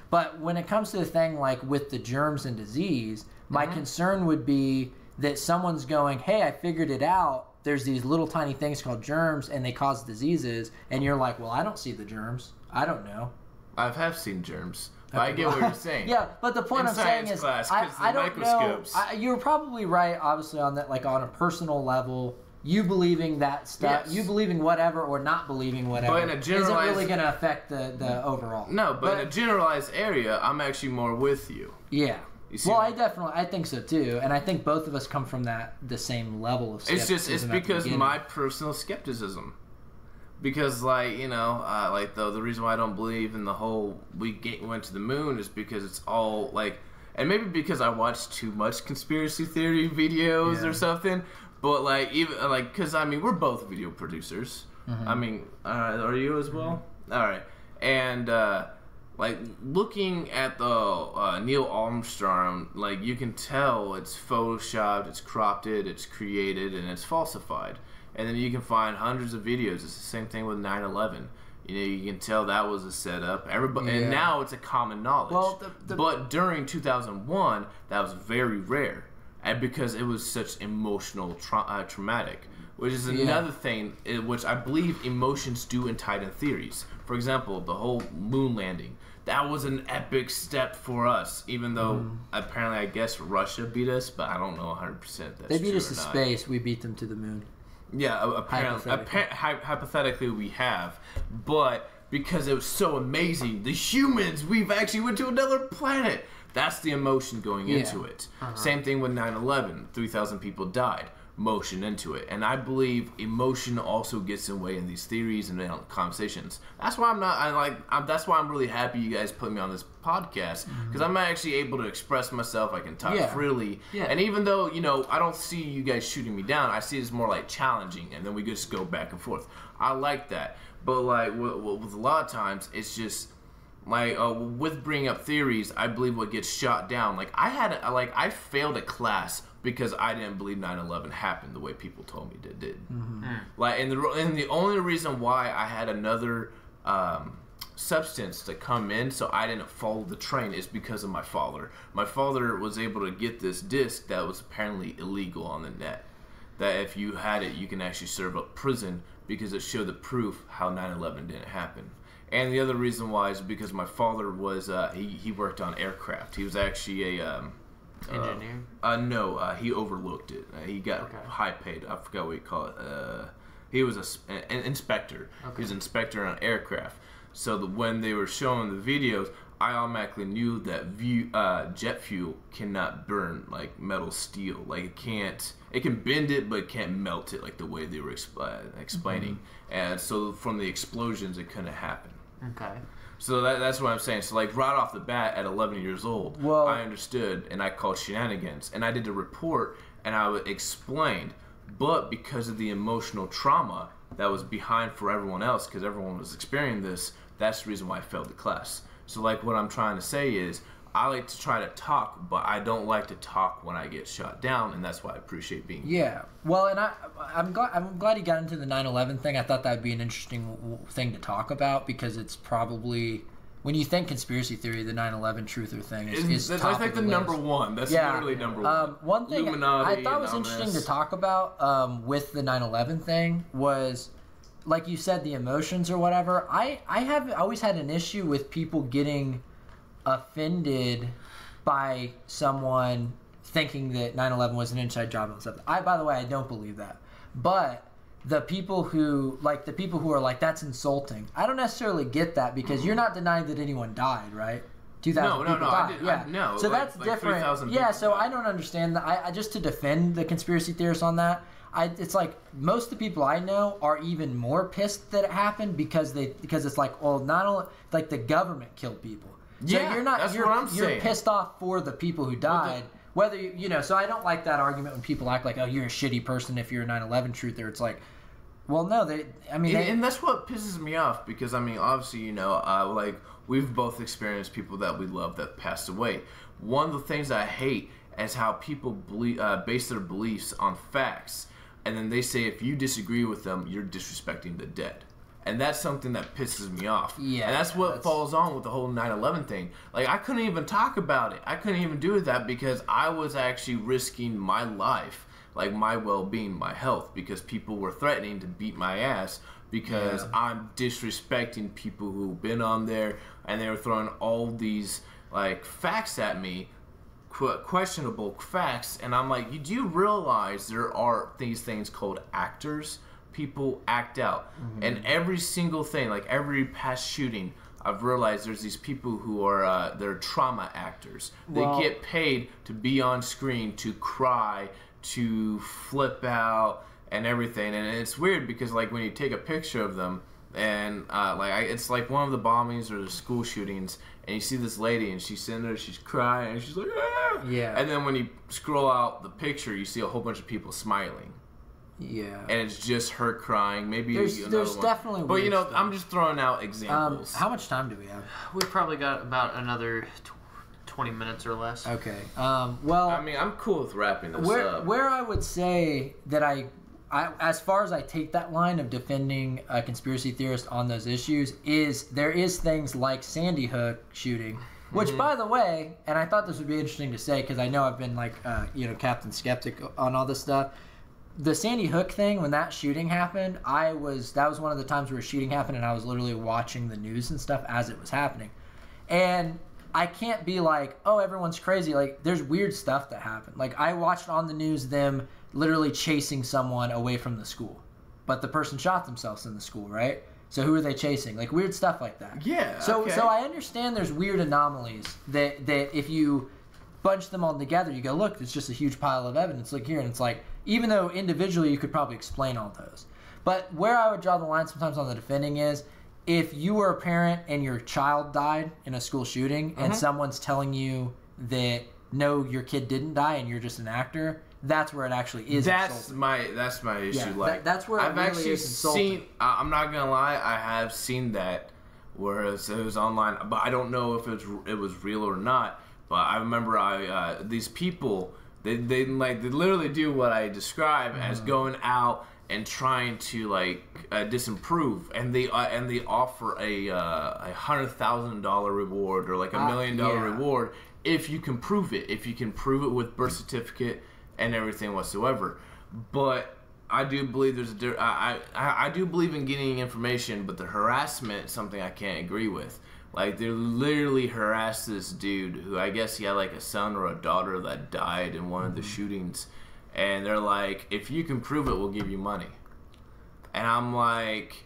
But when it comes to the thing like with the germs and disease, my concern would be that someone's going, hey, I figured it out. There's these little tiny things called germs and they cause diseases. And you're like, well, I don't see the germs. I don't know. I have seen germs. But I get what you're saying. Yeah, but the point I'm saying is, I don't know. You're probably right, obviously, on that, like on a personal level. You believing that stuff, you believing whatever or not believing whatever, but in a generalized, isn't really going to affect the overall. No, but in a generalized area, I'm actually more with you. Yeah. Well, I think so too, and I think both of us come from the same level of skepticism. It's because my personal skepticism. Because, the reason why I don't believe in the whole we went to the moon is because it's all, and maybe because I watched too much conspiracy theory videos or something, but, because, we're both video producers. Are you as well? All right. And, looking at the Neil Armstrong, you can tell it's photoshopped, it's cropped, it's created, and it's falsified. And then you can find hundreds of videos. It's the same thing with 9/11. You can tell that was a setup. And now it's a common knowledge. Well, but during 2001, that was very rare, and because it was such emotional, traumatic, which is another thing, which I believe emotions do entitle theories. For example, the whole moon landing. That was an epic step for us, even though apparently I guess Russia beat us, but I don't know 100% that's true. They beat us to space. We beat them to the moon. Yeah, apparently. Hypothetically, we have. But because it was so amazing, the humans, we've actually went to another planet. That's the emotion going into it. Same thing with 9/11. 3,000 people died. Motion into it. And I believe emotion also gets in the way in these theories and conversations. That's why that's why I'm really happy you guys put me on this podcast, because I'm actually able to express myself. I can talk freely. Yeah. And even though, I don't see you guys shooting me down, I see it as more like challenging, and then we just go back and forth. I like that. But with a lot of times, it's just with bringing up theories, I believe what gets shot down. I failed a class because I didn't believe 9/11 happened the way people told me it did. And the only reason why I had another substance to come in so I didn't follow the train is because of my father. My father was able to get this disc that was apparently illegal on the net. That if you had it, you can actually serve up prison because it showed the proof how 9/11 didn't happen. And the other reason why is because my father was he worked on aircraft. He was actually a engineer? No, he overlooked it. He got high paid. I forgot what you call it. He was an inspector. Okay. He was an inspector on aircraft. So when they were showing the videos, I automatically knew that jet fuel cannot burn like metal steel. Like it can bend it, but it can't melt it like the way they were explaining. And so from the explosions, it couldn't happen. Okay. So that's what I'm saying. So like right off the bat, at 11 years old, I understood, and I called shenanigans, and I did a report, and I explained. But because of the emotional trauma that was behind for everyone else, because everyone was experiencing this, that's the reason why I failed the class. So like what I'm trying to say is, I like to try to talk, but I don't like to talk when I get shot down, and that's why I appreciate being here. Yeah. Well, and I'm glad you got into the 9/11 thing. I thought that'd be an interesting thing to talk about, because it's probably, when you think conspiracy theory, the 9/11 truther thing is that's top like of the list. number one. That's literally number one. One thing Illuminati I thought was interesting to talk about with the 9/11 thing was, like you said, the emotions or whatever. I have always had an issue with people getting offended by someone thinking that 9/11 was an inside job and stuff. By the way, I don't believe that. But the people who are like, that's insulting. I don't necessarily get that, because you're not denying that anyone died, right? 2,000 people died. No. So like, that's like different. 3,000 Yeah, people so died. I don't understand that. I just, to defend the conspiracy theorists on that, it's like most of the people I know are even more pissed that it happened, because it's like, well, not only like the government killed people. So Yeah, you're pissed off for the people who died. Whether you know, so I don't like that argument when people act like, oh, you're a shitty person if you're a 9/11 truther. It's like, well, no, and that's what pisses me off, because I mean, obviously, you know, like we've both experienced people that we love that passed away. One of the things I hate is how people base their beliefs on facts, and then they say if you disagree with them, you're disrespecting the dead. And that's something that pisses me off. Yeah, and that's what falls on with the whole 9/11 thing. Like, I couldn't even talk about it. I couldn't even do that, because I was actually risking my life, like my well-being, my health, because people were threatening to beat my ass because I'm disrespecting people who've been on there, and they were throwing all these like facts at me, questionable facts, and I'm like, do you realize there are these things called actors? People act out, and every single thing, like every past shooting, I've realized there's these people who are they're trauma actors. They get paid to be on screen, to cry, to flip out, and everything. And it's weird, because like when you take a picture of them, and it's like one of the bombings or the school shootings, and you see this lady, and she's sitting there, she's crying, and she's like, ah! Yeah. And then when you scroll out the picture, you see a whole bunch of people smiling. Yeah. And it's just her crying. Maybe there's one. Definitely. But you know, stuff. I'm just throwing out examples. How much time do we have? We've probably got about another 20 minutes or less. Okay. Well, I mean, I'm cool with wrapping this up. Where I would say that I, as far as I take that line of defending a conspiracy theorist on those issues, is there is things like Sandy Hook shooting, which, by the way, and I thought this would be interesting to say, because I know I've been like, Captain Skeptic on all this stuff. The Sandy Hook thing, when that shooting happened, that was one of the times where a shooting happened, and I was literally watching the news and stuff as it was happening. And I can't be like, oh, everyone's crazy. Like, there's weird stuff that happened. Like, I watched on the news them literally chasing someone away from the school. But the person shot themselves in the school, right? So who are they chasing? Like, weird stuff like that. Yeah, So okay. I understand there's weird anomalies that if you bunch them all together, you go, look, it's just a huge pile of evidence. Look here, and it's like, even though individually you could probably explain all those. But where I would draw the line sometimes on the defending is, if you were a parent and your child died in a school shooting, and someone's telling you that, no, your kid didn't die and you're just an actor, that's where it actually is insulting. That's my issue. Yeah, like, that's where I've it really actually is insulting. seen. I'm not gonna lie, I have seen that, whereas it was online, but I don't know if it was real or not. But I remember these people, they literally do what I describe as going out and trying to disapprove, and they offer a $100,000 reward or like $1 million reward if you can prove it, with birth certificate and everything whatsoever. But I do believe I do believe in getting information, but the harassment is something I can't agree with. Like, they literally harassed this dude who, I guess he had like a son or a daughter that died in one of the shootings. And they're like, if you can prove it, we'll give you money. And I'm like,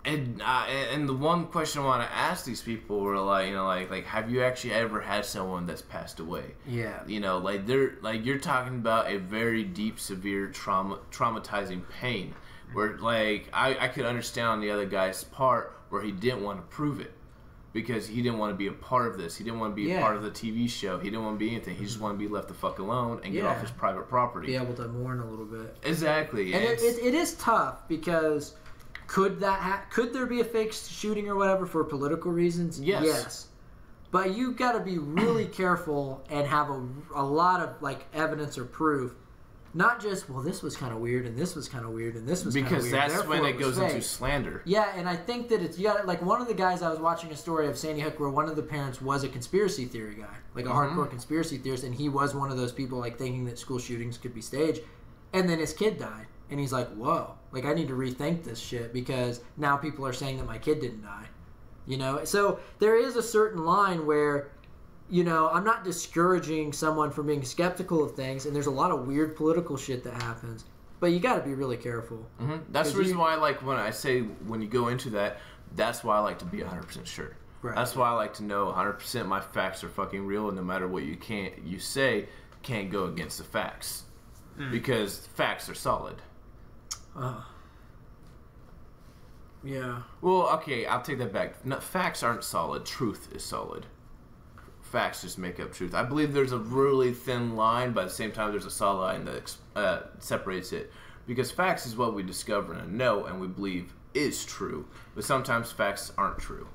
And the one question I want to ask these people were like, like have you actually ever had someone that's passed away? Yeah. Like you're talking about a very deep, severe traumatizing pain, where like I could understand on the other guy's part where he didn't want to prove it because he didn't want to be a part of this. He didn't want to be a part of the TV show. He didn't want to be anything. He just wanted to be left the fuck alone and get off his private property. Be able to mourn a little bit. Exactly. And it is tough because. Could there be a fake shooting or whatever for political reasons? Yes. But you got to be really careful and have a lot of like evidence or proof. Not just, well, this was kind of weird and this was kind of weird and this was kind of weird. Because that's when it goes into slander. Yeah, and I think that you got like one of the guys I was watching a story of Sandy Hook where one of the parents was a conspiracy theory guy, like a hardcore conspiracy theorist, and he was one of those people like thinking that school shootings could be staged, and then his kid died. And he's like, whoa, like I need to rethink this shit because now people are saying that my kid didn't die. So there is a certain line where, I'm not discouraging someone from being skeptical of things, and there's a lot of weird political shit that happens, but you got to be really careful. Mm-hmm. That's the reason why, like, when you go into that, that's why I like to be 100% sure. Right. That's why I like to know 100% my facts are fucking real, and no matter what you say can't go against the facts. Because facts are solid. Yeah. Well, okay, I'll take that back. No, facts aren't solid. Truth is solid. Facts just make up truth. I believe there's a really thin line, but at the same time, there's a solid line that separates it. Because facts is what we discover and know and we believe is true. But sometimes facts aren't true.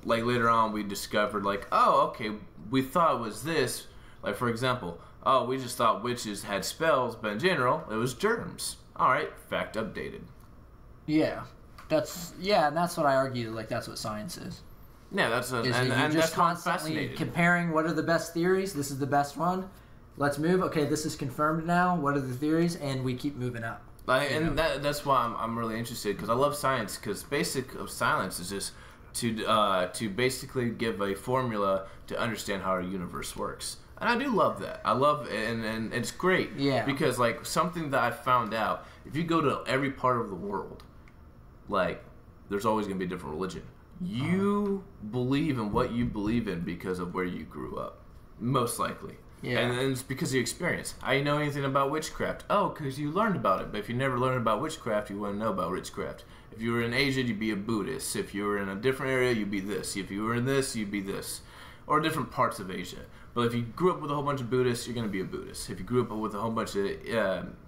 Like later on, we discovered, like, oh, okay, we thought it was this. Like, for example, oh, we just thought witches had spells, but in general, it was germs. All right, fact updated. Yeah, and that's what I argue. Like that's what science is. Yeah, that's just constantly comparing. What are the best theories? This is the best one. Let's move. Okay, this is confirmed now. What are the theories? And we keep moving up. That's why I'm really interested because I love science. Because basic of science is just to basically give a formula to understand how our universe works. And I do love that. I love it, and it's great. Yeah. Because, like, something that I found out, if you go to every part of the world, like, there's always going to be a different religion. You believe in what you believe in because of where you grew up. Most likely. Yeah. And it's because of the experience. How you know anything about witchcraft? Oh, because you learned about it. But if you never learned about witchcraft, you wouldn't know about witchcraft. If you were in Asia, you'd be a Buddhist. If you were in a different area, you'd be this. If you were in this, you'd be this. Or different parts of Asia. But if you grew up with a whole bunch of Buddhists, you're going to be a Buddhist. If you grew up with a whole bunch of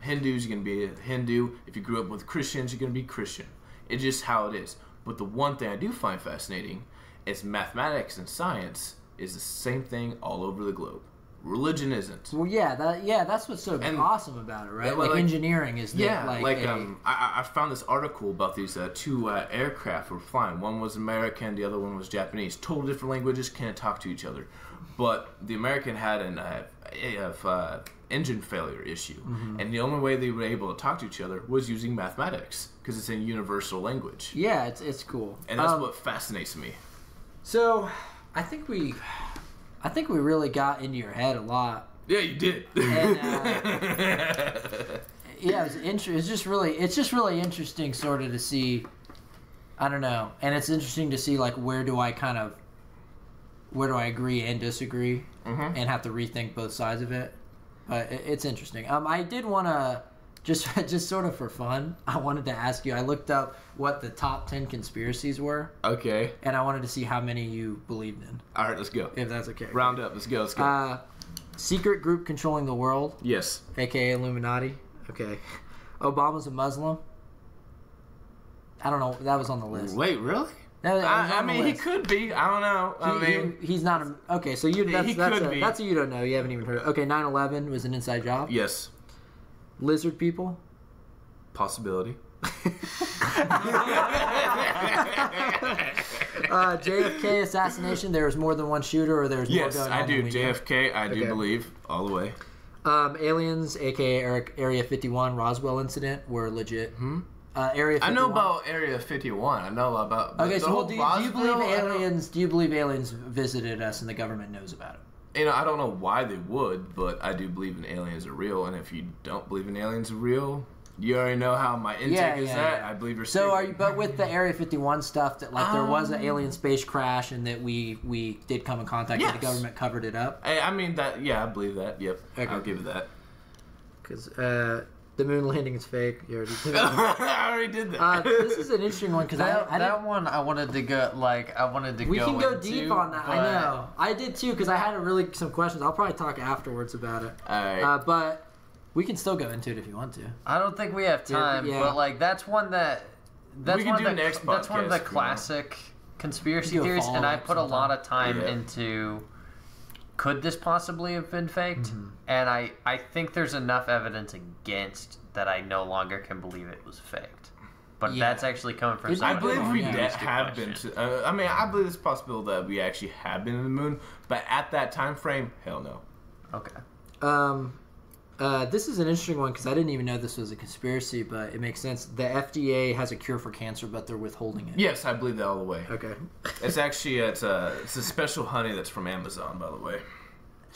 Hindus, you're going to be a Hindu. If you grew up with Christians, you're going to be Christian. It's just how it is. But the one thing I do find fascinating is mathematics and science is the same thing all over the globe. Religion isn't. Well, that's what's so awesome about it, right? Like engineering is I found this article about these two aircraft were flying. One was American, the other one was Japanese. Total different languages, can't talk to each other. But the American had an engine failure issue, and the only way they were able to talk to each other was using mathematics because it's a universal language. Yeah, it's cool, and that's what fascinates me. So, I think we really got into your head a lot. Yeah, you did. And, yeah, it's just really interesting, sort of, to see. I don't know, and it's interesting to see like where do I agree and disagree, and have to rethink both sides of it. It's interesting. I did want to just sort of for fun. I wanted to ask you. I looked up what the top 10 conspiracies were. Okay. And I wanted to see how many you believed in. All right, let's go. If that's okay. Round up. Let's go. Secret group controlling the world. Yes. AKA Illuminati. Okay. Obama's a Muslim. I don't know. That was on the list. Wait, really? I mean, he could be. I don't know. He's not a... Okay, so that's a you don't know. You haven't even heard of. Okay, 9/11 was an inside job? Yes. Lizard people? Possibility. JFK assassination, there was more than one shooter, or there was more going on? Yes, I do. JFK, I do believe, all the way. Aliens, a.k.a. Area 51, Roswell incident, were legit. Area 51. I know about Area 51. I know about... Okay, so do you believe aliens... Do you believe aliens visited us and the government knows about it? You know, I don't know why they would, but I do believe in aliens are real. And if you don't believe in aliens are real, You already know how my intake is at. Yeah. I believe you're. So are you? But with the Area 51 stuff, that like there was an alien space crash, and that we did come in contact, Yes. and the government covered it up. I mean that. Yeah, I believe that. Yep. Okay. I'll give it that. Because the moon landing is fake. You already did. I already did that. This is an interesting one because That one I wanted to go we go can go into, deep on that. I know. I did too because I had some questions. I'll probably talk afterwards about it. Alright. But we can still go into it if you want to. I don't think we have time, Yeah. but like that's one We can do next that's one of the podcast, classic conspiracy Do a theories, and I follow-up put a lot of time Yeah. into could this possibly have been faked? Mm-hmm. And I think there's enough evidence against that I no longer can believe it was faked. But Yeah. that's actually coming from I someone I believe who we asked the have been question. to. I mean, I believe it's possible that we actually have been in the moon, but at that time frame, hell no. Okay. This is an interesting one because I didn't even know this was a conspiracy, but it makes sense. The FDA has a cure for cancer, but they're withholding it. Yes, I believe that all the way. Okay. It's actually it's a special honey that's from Amazon, by the way.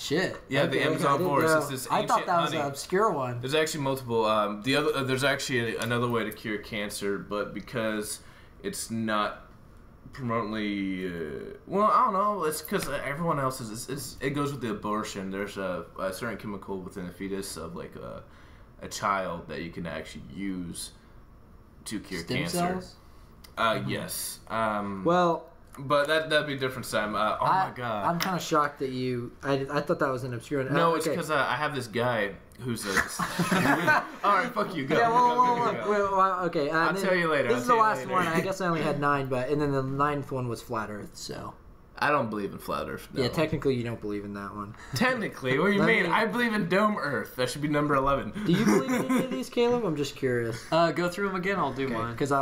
Shit. Yeah, the Amazon I didn't forest. know. It's this I thought ancient that was honey. an obscure one. There's actually multiple. There's actually another way to cure cancer, but because it's not promotingly, well, I don't know. It's because everyone else is. It goes with the abortion. There's a certain chemical within the fetus of like a child that you can actually use to cure Stem cancer. cells? Yes. Well, but that'd be a different time. Oh my god. I'm kind of shocked that you. I thought that was an obscure one. No, Oh, it's okay. because I have this guy who's a. All right, fuck you. Go. Yeah, Go. well, okay. I'll then tell you later. This I'll is the tell you last later. one. I guess I only had 9, and then the 9th one was flat Earth. So I don't believe in flat Earth. No. yeah, technically you don't believe in that one. Technically, what do you Let mean? me- I believe in dome Earth. That should be number 11. Do you believe in any of these, Caleb? I'm just curious. Go through them again. I'll do mine. Because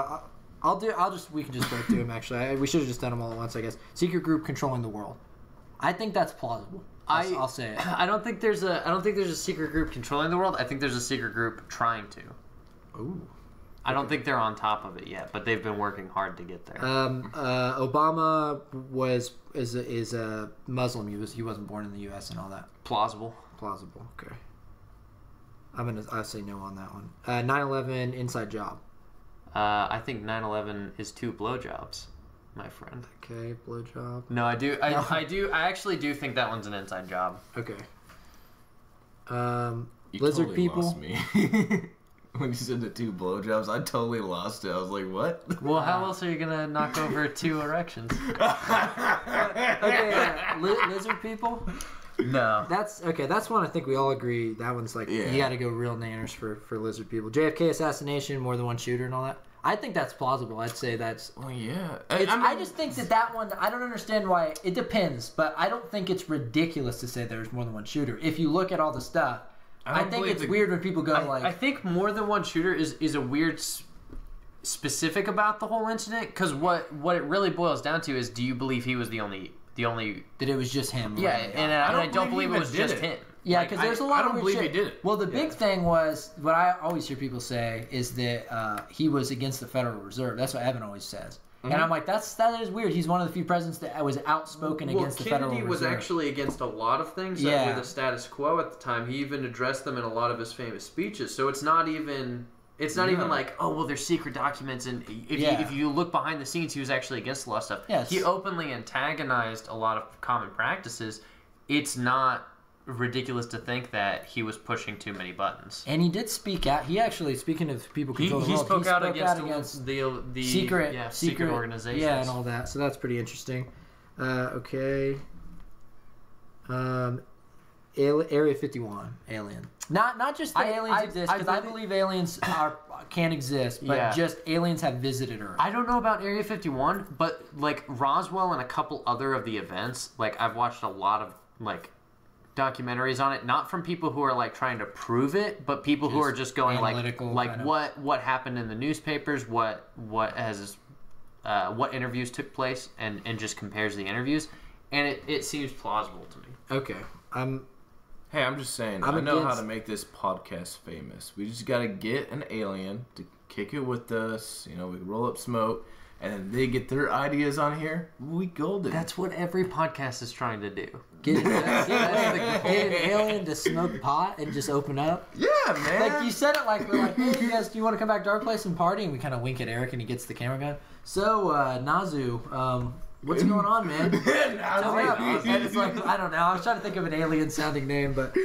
we can just both do them. Actually, we should have just done them all at once. I guess secret group controlling the world. I think that's plausible. I'll say it. I don't think there's a secret group controlling the world. I think there's a secret group trying to. Ooh. I don't think they're on top of it yet, but they've been working hard to get there. Obama is a Muslim. He wasn't born in the U.S. and all that. Plausible. Plausible. Okay. I say no on that one. 9/11 inside job. I think 9/11 is 2 blowjobs, my friend. Okay, blowjob. No, I do. I No. I actually do think that one's an inside job. Okay. You Lizard totally people. lost me. When you said the 2 blowjobs, I totally lost it. I was like, what? Well, how else are you gonna knock over 2 erections? Okay, lizard people. No. That's okay. That's one I think we all agree. That one's like Yeah. you got to go real nanners for lizard people. JFK assassination, more than one shooter, and all that. I think that's plausible. I'd say that's. Well, yeah. I just think that one. I don't understand why. It depends, but I don't think it's ridiculous to say there's more than one shooter. If you look at all the stuff, I don't think believe it's the- weird when people go like. I think more than one shooter is a weird specific about the whole incident, because what it really boils down to is, do you believe he was the only that it was just him. yeah, right? and I don't believe it was just him. Yeah, Like, because there's a lot I of don't weird believe shit. he did it. Well, the big thing was what I always hear people say is that he was against the Federal Reserve. That's what Evan always says, and I'm like, that is weird. He's one of the few presidents that was outspoken against the Federal Reserve. Kennedy was actually against a lot of things that Yeah. were the status quo at the time. He even addressed them in a lot of his famous speeches. So it's not even like, oh well, there's secret documents, and if you look behind the scenes, he was actually against a lot of stuff. Yes. He openly antagonized a lot of common practices. It's not ridiculous to think that he was pushing too many buttons. And he did speak out. He actually, speaking of people He controlling the world, spoke out against against the secret organizations. Yeah, and all that. So that's pretty interesting. Okay. Area 51, alien. Not just the aliens exist, because I believe aliens can exist, but Yeah. just aliens have visited Earth. I don't know about Area 51, but like Roswell and a couple other of the events, like I've watched a lot of like documentaries on it, not from people who are like trying to prove it, but people who are just going analytical like kind of. what happened in the newspapers, what interviews took place, and just compares the interviews, and it seems plausible to me. Okay. Hey, I'm just saying, I'm I know how against- to make this podcast famous. We just got to get an alien to kick it with us. You know, we roll up smoke, and then they get their ideas on here, we golden. That's what every podcast is trying to do. Get an alien to smoke pot and just open up. Yeah, man. Like you said it like we're like, hey, you guys, do you want to come back to our place and party? And we kind of wink at Eric and he gets the camera gun. So, Nazu, what's going on, man? Tell me up. And it's like, I don't know. I was trying to think of an alien sounding name, but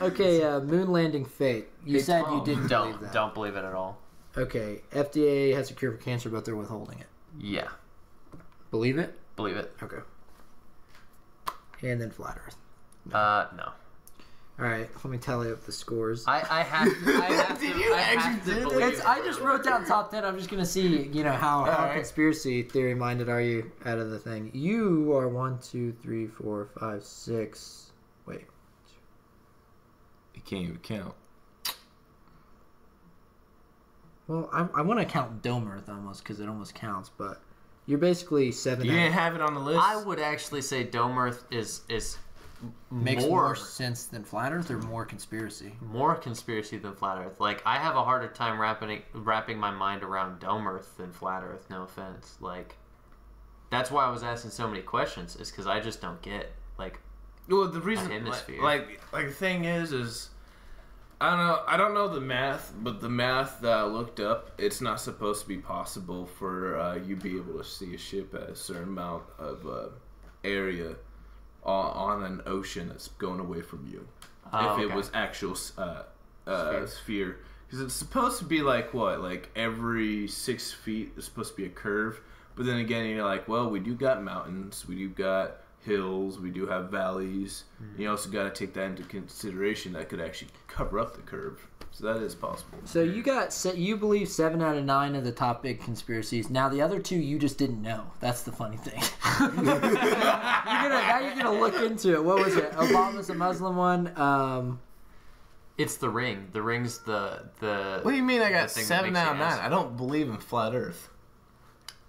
okay. Moon landing fate. You said you didn't believe that. Don't believe it at all. Okay. FDA has a cure for cancer, but they're withholding it. Yeah. Believe it? Believe it. Okay. And then flat Earth. No. All right, let me tally up the scores. I have to believe I just wrote down top 10. I'm just gonna see, how right. conspiracy theory minded are you out of the thing. You are 1, 2, 3, 4, 5, 6. Wait. You can't even count. Well, I want to count Dome Earth almost because it almost counts, but you're basically 7. You didn't have it on the list? I would actually say Dome Earth is Makes more sense than flat Earth or more conspiracy? More conspiracy than flat Earth. Like, I have a harder time wrapping my mind around Dome Earth than flat Earth, no offense. Like, that's why I was asking so many questions, is because I just don't get, like, well, the reason, a hemisphere. like the thing is I don't know the math, but the math that I looked up, it's not supposed to be possible for you be able to see a ship at a certain amount of area on an ocean that's going away from you. It was actual sphere. Because it's supposed to be like, what, like every 6 feet is supposed to be a curve. But then again, you're like, well, we do got mountains, we do got hills, we do have valleys. You also got to take that into consideration. That could actually cover up the curve. So that is possible. So you believe 7 out of 9 of the top big conspiracies. Now the other 2 you just didn't know. That's the funny thing. Now you're gonna look into it. What was it? Obama's a Muslim one. It's the ring. The ring's the. What do you mean? I got thing 7 that out of makes 9. you I don't believe in flat Earth.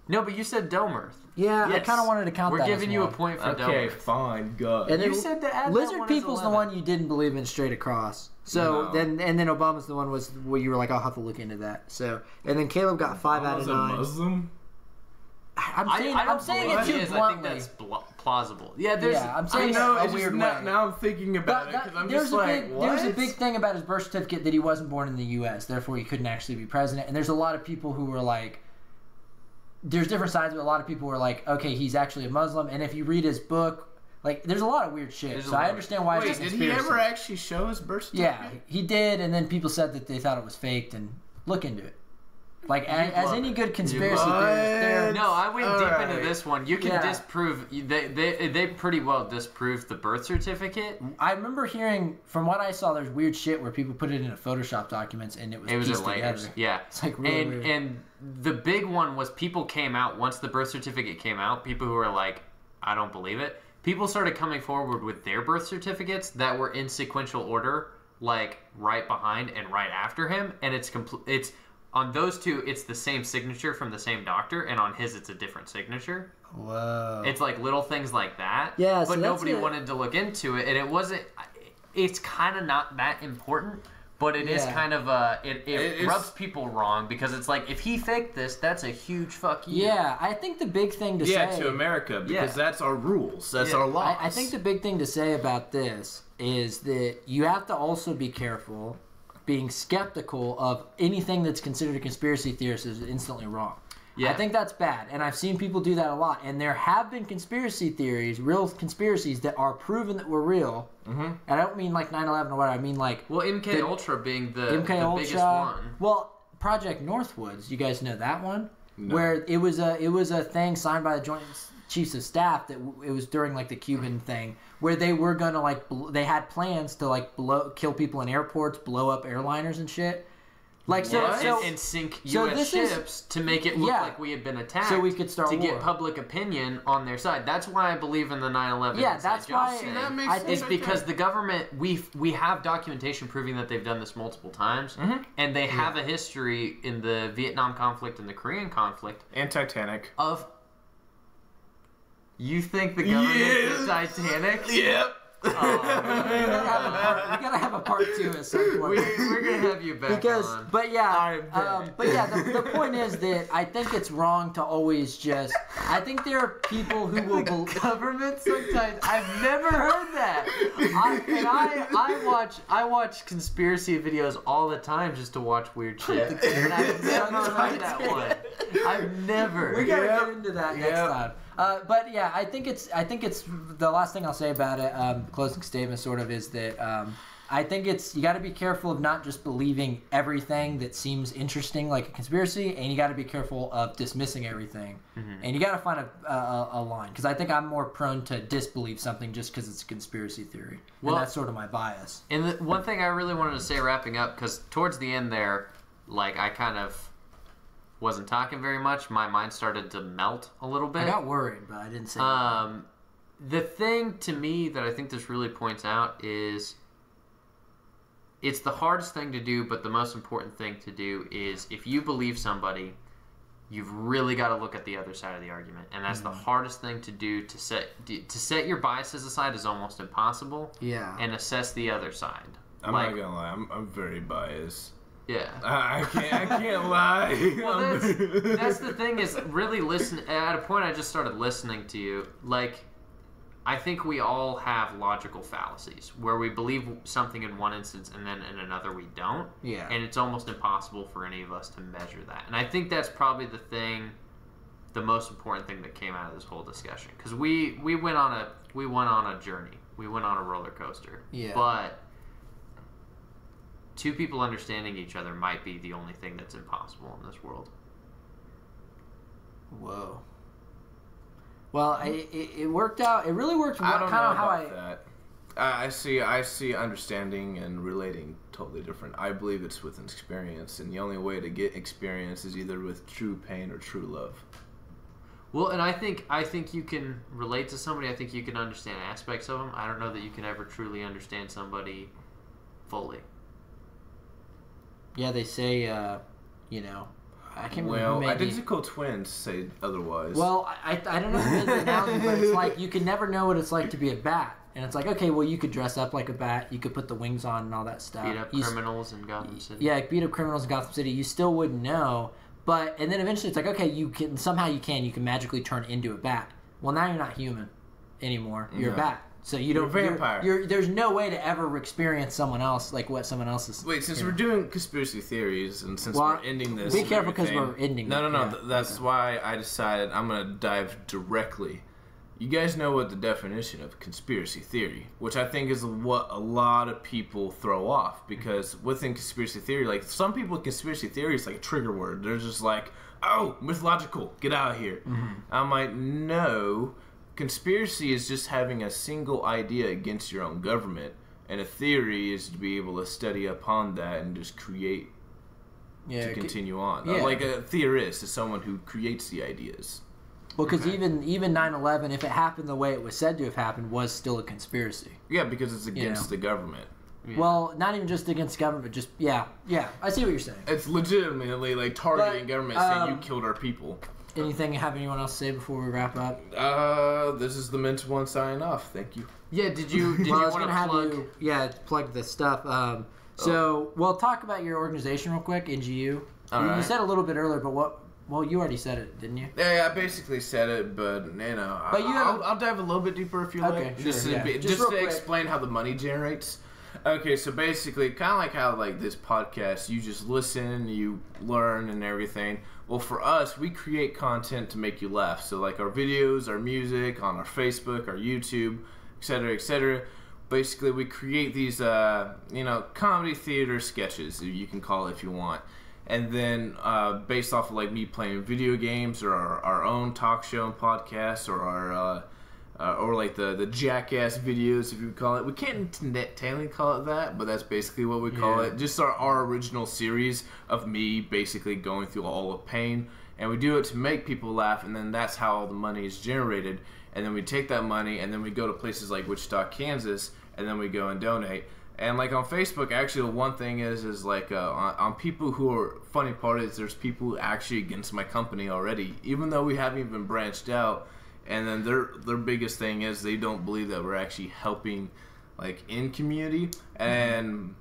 No, but you said Dome Earth. Yeah, Yes. I kind of wanted to count We're that. giving as you a one. point for Dome Okay, Earth. fine, go. And then You said to add that Lizard one as People's the 11. one you didn't believe in straight across. So No. then Obama's the one was where you were like, I'll have to look into that. So and then Caleb got 5 out of 9. a Muslim? I'm saying it too I think bluntly. that's plausible. Yeah, there's. I'm saying I know, it it's a just weird now, way. now I'm thinking about it because I'm there's just a like, big, what? There's a big thing about his birth certificate that he wasn't born in the U.S., therefore he couldn't actually be president. And there's a lot of people who were like, there's different sides, but a lot of people were like, okay, he's actually a Muslim. And if you read his book, like, there's a lot of weird shit. So I understand why Wait, it's a did conspiracy. he ever actually show his birth certificate? Yeah, he did, and then people said that they thought it was faked, and look into it. Like, as love any it. good conspiracy love theorist, they're... No, I went All deep right. into this one. You can Yeah. disprove. They pretty well disproved the birth certificate. I remember hearing, from what I saw, there's weird shit where people put it into Photoshop documents, and it was It was pieced in layers. together. Yeah. It's like really weird. And the big one was people came out, once the birth certificate came out, people who were like, I don't believe it. People started coming forward with their birth certificates that were in sequential order, like right behind and right after him. And it's on those two, it's the same signature from the same doctor, and on his, it's a different signature. Whoa. It's like little things like that. Yeah, so but that's nobody it. wanted to look into it, and it wasn't. It's kind of not that important, but it is Yeah. kind of it rubs people wrong because it's like if he faked this, that's a huge fuck you. Yeah, I think the big thing to Yeah, say... to America, because Yeah. that's our rules. That's Yeah. our laws. I think the big thing to say about this is that you have to also be careful being skeptical of anything that's considered a conspiracy theorist is instantly wrong. Yeah. I think that's bad, and I've seen people do that a lot. And there have been conspiracy theories, real conspiracies that are proven that were real. Mm-hmm. And I don't mean like 9/11 or whatever. I mean like Well, MK Ultra being the biggest one. Well, Project Northwoods, you guys know that one, where it was a thing signed by the Joint Chiefs of Staff that it was during like the Cuban thing where they were gonna like they had plans to like kill people in airports, blow up airliners and shit. Like and sink so U.S. this is- ships to make it look Yeah. like we had been attacked, So we could start to war. get public opinion on their side. That's why I believe in the 9/11. Yeah, inside that's job why- thing. that makes I sense. think- It's because the government we have documentation proving that they've done this multiple times, and they have a history in the Vietnam conflict and the Korean conflict And Titanic. of. You think the government did Titanic? Yep. we gotta have a part 2 at some point. We're gonna have you back on. But yeah, the point is that I think it's wrong to always just. I think there are people who will Government sometimes. I've never heard that. I watch conspiracy videos all the time just to watch weird shit. And I've never heard that one. I've never. We gotta get into that next time. But yeah, I think it's the last thing I'll say about it. Closing statement, sort of, is that I think you got to be careful of not just believing everything that seems interesting, like a conspiracy, and you got to be careful of dismissing everything. And you got to find a line, because I think I'm more prone to disbelieve something just because it's a conspiracy theory, and that's sort of my bias. And the one thing I really wanted to say, wrapping up, because towards the end there, like I kind of wasn't talking very much. My mind started to melt a little bit. I got worried, but I didn't say anything. The thing to me that I think this really points out is it's the hardest thing to do, but the most important thing to do is if you believe somebody, you've really got to look at the other side of the argument, and that's the hardest thing to do. To set your biases aside is almost impossible. Yeah. And assess the other side. I'm not gonna lie, I'm very biased. Yeah. I can't lie. Well, that's the thing, is really listen. At a point, I just started listening to you. Like, I think we all have logical fallacies where we believe something in one instance and then in another we don't. Yeah. And it's almost impossible for any of us to measure that. And I think that's probably the most important thing that came out of this whole discussion, because we went on a journey. We went on a roller coaster. Yeah. But two people understanding each other might be the only thing that's impossible in this world. Whoa. Well, it worked out. It really worked. I don't know about that. I see understanding and relating totally different. I believe it's with experience, and the only way to get experience is either with true pain or true love. Well, and I think you can relate to somebody. I think you can understand aspects of them. I don't know that you can ever truly understand somebody fully. Yeah, they say, I can't remember. Well, identical twins say otherwise. Well, I don't know the analogy, but it's like you can never know what it's like to be a bat. And it's like, okay, well, you could dress up like a bat. You could put the wings on and all that stuff. Beat up criminals in Gotham City. Yeah, beat up criminals in Gotham City. You still wouldn't know. And then eventually it's like, okay, you can magically turn into a bat. Well, now you're not human anymore. You're a bat. So you're a vampire. There's no way to ever experience someone else like what someone else is. Wait, since we're doing conspiracy theories, and since we're ending this, be careful because we're ending. No. Yeah. That's why I decided I'm gonna dive directly. You guys know what the definition of conspiracy theory, which I think is what a lot of people throw off, because within conspiracy theory, like some people, conspiracy theory is like a trigger word. They're just like, oh, mythological, get out of here. I'm like, no. Conspiracy is just having a single idea against your own government, and a theory is to be able to study upon that and just create to continue on. Yeah. Like a theorist is someone who creates the ideas. Well, because even 9/11, if it happened the way it was said to have happened, was still a conspiracy. Yeah, because it's against the government. Yeah. Well, not even just against government, just I see what you're saying. It's legitimately like targeting government, saying you killed our people. Anything have anyone else say before we wrap up? This is the Mint One signing off. Thank you. Yeah, did you want to plug? Plug this stuff. So we'll talk about your organization real quick, NGU. You said a little bit earlier, but well, you already said it, didn't you? Yeah, I basically said it, but I'll dive a little bit deeper if you like. Okay, just to explain how the money generates. Okay, so basically, kind of like how like this podcast, you just listen, you learn, and everything. Well, for us, we create content to make you laugh. So like our videos, our music, on our Facebook, our YouTube, etc., etc. Basically, we create these, comedy theater sketches, you can call it if you want. And then based off of like me playing video games or our own talk show and podcast or our or like the jackass videos, if you would call it. We can't technically call it that, but that's basically what we call it. Just our original series of me basically going through all the pain, and we do it to make people laugh, and then that's how all the money is generated. And then we take that money and then we go to places like Wichita, Kansas, and then we go and donate. And like on Facebook, actually, the one thing is like on people who are, funny part is there's people actually against my company already, even though we haven't even branched out. And then their biggest thing is they don't believe that we're actually helping like in community, and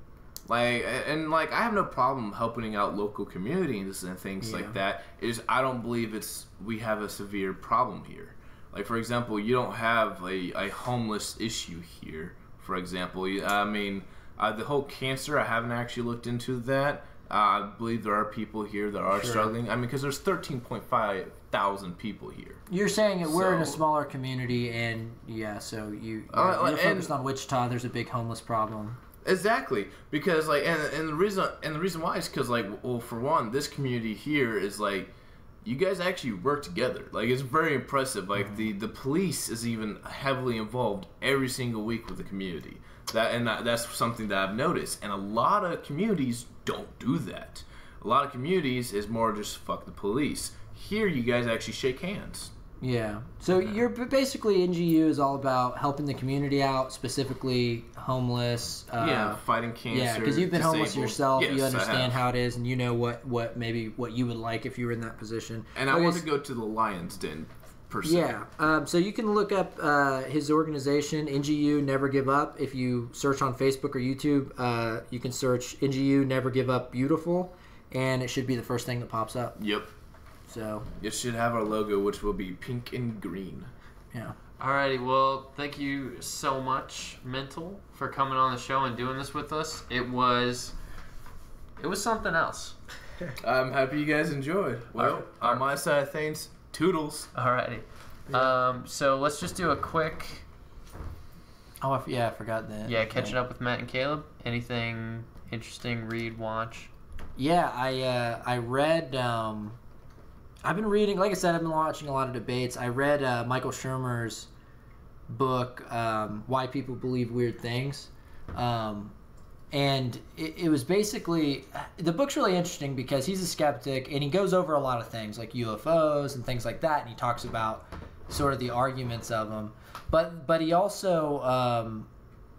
like I have no problem helping out local communities and things like that. I don't believe we have a severe problem here. Like, for example, you don't have a homeless issue here. For example, I mean, the whole cancer, I haven't actually looked into that. I believe there are people here that are struggling. I mean, because there's 13.5 thousand people here. You're saying that we're in a smaller community, and so you're focused on Wichita. There's a big homeless problem. Exactly, because like, and the reason why is because, like, well, for one, this community here is like, you guys actually work together. Like, it's very impressive. Like, the police is even heavily involved every single week with the community. That's something that I've noticed. And a lot of communities don't do that. A lot of communities is more just fuck the police. Here, you guys actually shake hands. Yeah. So you're basically, NGU is all about helping the community out, specifically homeless. Fighting cancer. Yeah, because you've been homeless yourself. Yes, you understand how it is, and you know what you would like if you were in that position. And I want to go to the Lion's Den, per se. Yeah. So you can look up his organization, NGU Never Give Up. If you search on Facebook or YouTube, you can search NGU Never Give Up Beautiful, and it should be the first thing that pops up. Yep. So it should have our logo, which will be pink and green. Yeah. Alrighty, well, thank you so much, Mental, for coming on the show and doing this with us. It was something else. I'm happy you guys enjoyed. Well, on my side of things, toodles. Alrighty. So let's just do a quick... Oh, I forgot that. Yeah, catching up with Matt and Caleb. Anything interesting, read, watch? Yeah, I read... I've been reading, like I said, I've been watching a lot of debates. I read Michael Shermer's book, Why People Believe Weird Things. And it was basically, the book's really interesting because he's a skeptic and he goes over a lot of things like UFOs and things like that. And he talks about sort of the arguments of them. But he also,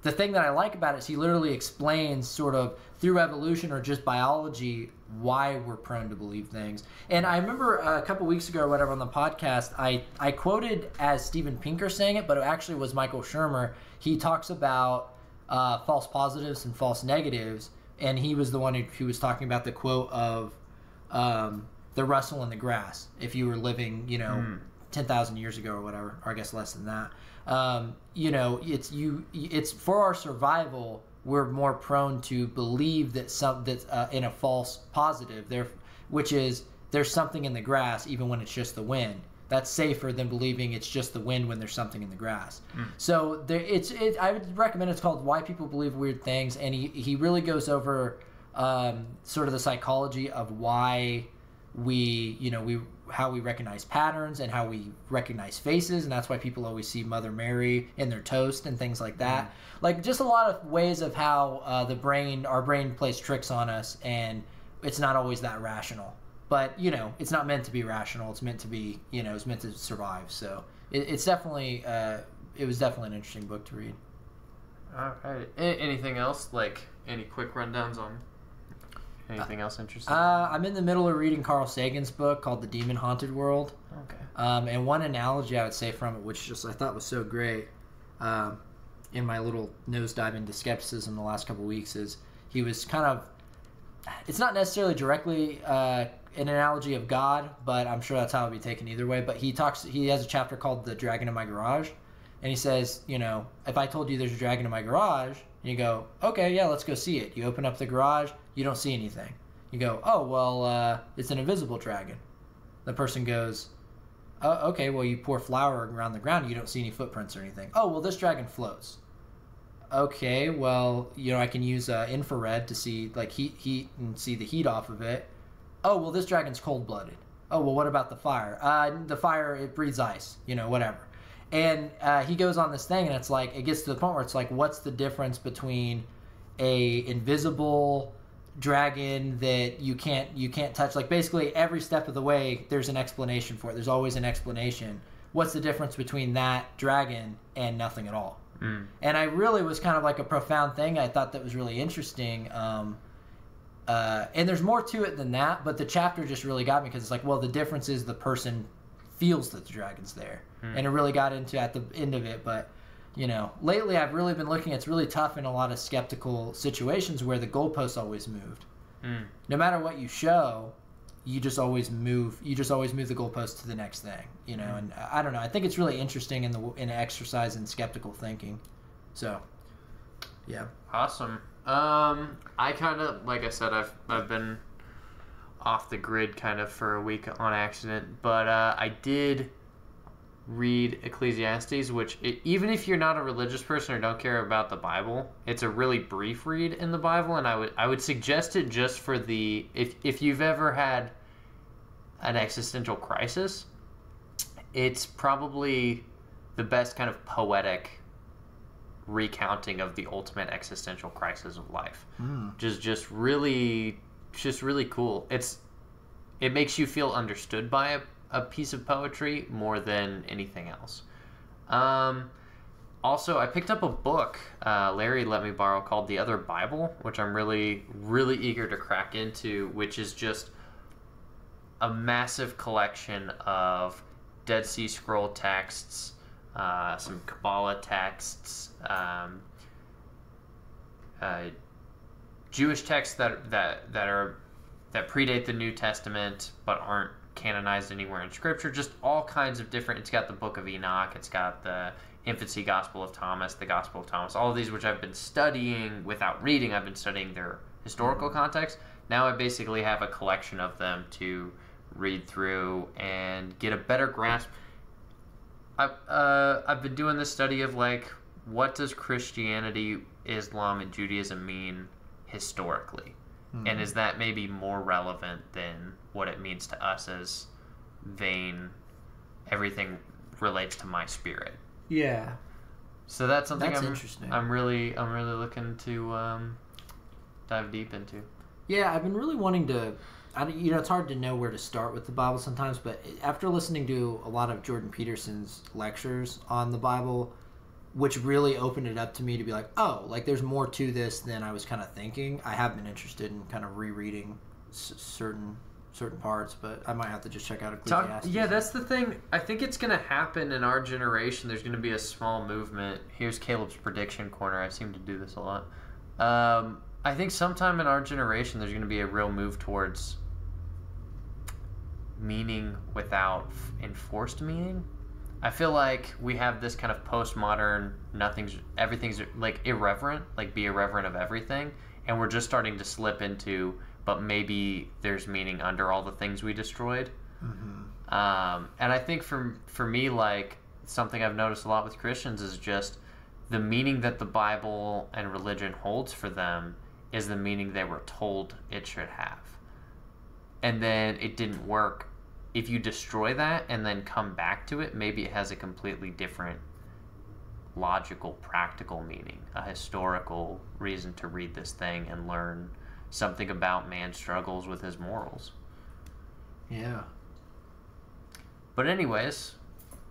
the thing that I like about it is he literally explains sort of through evolution or just biology why we're prone to believe things. And I remember a couple weeks ago or whatever on the podcast, I quoted as Steven Pinker saying it, but it actually was Michael Shermer. He talks about false positives and false negatives, and he was the one who was talking about the quote of the rustle in the grass. If you were living, 10,000 years ago or whatever, or I guess less than that. It's for our survival. We're more prone to believe that in a false positive which is there's something in the grass even when it's just the wind. That's safer than believing it's just the wind when there's something in the grass. So I would recommend it's called Why People Believe Weird Things, and he really goes over sort of the psychology of why how we recognize patterns and how we recognize faces, and that's why people always see Mother Mary in their toast and things like that. Like, just a lot of ways of how our brain plays tricks on us, and it's not always that rational. But, it's not meant to be rational. It's meant to be, it's meant to survive. So it's definitely, it was definitely an interesting book to read. All right. Anything else? Like, any quick rundowns on anything else interesting? I'm in the middle of reading Carl Sagan's book called The Demon Haunted World. Okay. And one analogy I would say from it, which just I thought was so great, in my little nosedive into skepticism the last couple of weeks, is he was kind of, it's not necessarily directly an analogy of God, but I'm sure that's how it would be taken either way. But he has a chapter called The Dragon in My Garage, and he says, if I told you there's a dragon in my garage, and you go, okay, yeah, let's go see it. You open up the garage, you don't see anything. You go, oh, well, it's an invisible dragon. The person goes, oh, okay, well, you pour flour around the ground, you don't see any footprints or anything. Oh, well, this dragon floats. Okay, well, I can use infrared to see, like, heat and see the heat off of it. Oh, well, this dragon's cold-blooded. Oh, well, what about the fire? The fire, it breathes ice, whatever. And he goes on this thing, and it's like, it gets to the point where it's like, what's the difference between a invisible dragon that you can't touch? Like, basically, every step of the way, there's an explanation for it. There's always an explanation. What's the difference between that dragon and nothing at all? And I really was kind of like a profound thing. I thought that was really interesting. And there's more to it than that, but the chapter just really got me because it's like, well, the difference is the person feels that the dragon's there. And it really got into at the end of it. But lately I've really been looking. It's really tough in a lot of skeptical situations where the goalposts always moved. No matter what you show, you just always move. You just always move the goalpost to the next thing. And I don't know. I think it's really interesting in an exercise in skeptical thinking. So, yeah. Awesome. I kind of, like I said, I've been off the grid kind of for a week on accident, but I did read Ecclesiastes, which even if you're not a religious person or don't care about the Bible, it's a really brief read in the Bible, and I would suggest it just for the if you've ever had an existential crisis, it's probably the best kind of poetic recounting of the ultimate existential crisis of life. Just really cool. It makes you feel understood by a piece of poetry more than anything else. Also, I picked up a book Larry let me borrow called The Other Bible, which I'm really, really eager to crack into, which is just a massive collection of Dead Sea Scroll texts, some Kabbalah texts, Jewish texts that predate the New Testament but aren't canonized anywhere in Scripture. Just all kinds of different. It's got the Book of Enoch. It's got the Infancy Gospel of Thomas, the Gospel of Thomas. All of these, which I've been studying without reading. I've been studying their historical context. Now I basically have a collection of them to read through and get a better grasp. I've been doing this study of what does Christianity, Islam, and Judaism mean historically, and is that maybe more relevant than what it means to us as vain? Everything relates to my spirit. Yeah. So that's something interesting. I'm really looking to dive deep into. Yeah, I've been really wanting to. It's hard to know where to start with the Bible sometimes, but after listening to a lot of Jordan Peterson's lectures on the Bible, which really opened it up to me to be like, oh, there's more to this than I was kind of thinking. I have been interested in kind of rereading certain parts, but I might have to just check out Ecclesiastes. Yeah, that's the thing. I think it's going to happen in our generation. There's going to be a small movement. Here's Caleb's prediction corner. I seem to do this a lot. I think sometime in our generation there's going to be a real move towards meaning without enforced meaning. I feel like we have this kind of postmodern everything's irreverent, be irreverent of everything, and we're just starting to slip into, but maybe there's meaning under all the things we destroyed. And I think for me, something I've noticed a lot with Christians is just the meaning that the Bible and religion holds for them is the meaning they were told it should have. And then it didn't work. If you destroy that and then come back to it, maybe it has a completely different logical, practical meaning, a historical reason to read this thing and learn something about man's struggles with his morals. Yeah. But anyways,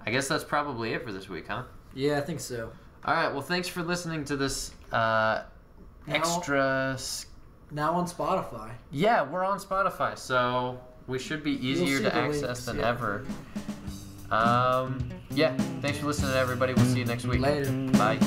I guess that's probably it for this week, huh? Yeah, I think so. All right, well, thanks for listening to this extra... Now on Spotify. Yeah, we're on Spotify, so we should be easier to access than ever. Yeah, thanks for listening, everybody. We'll see you next week. Later. Bye.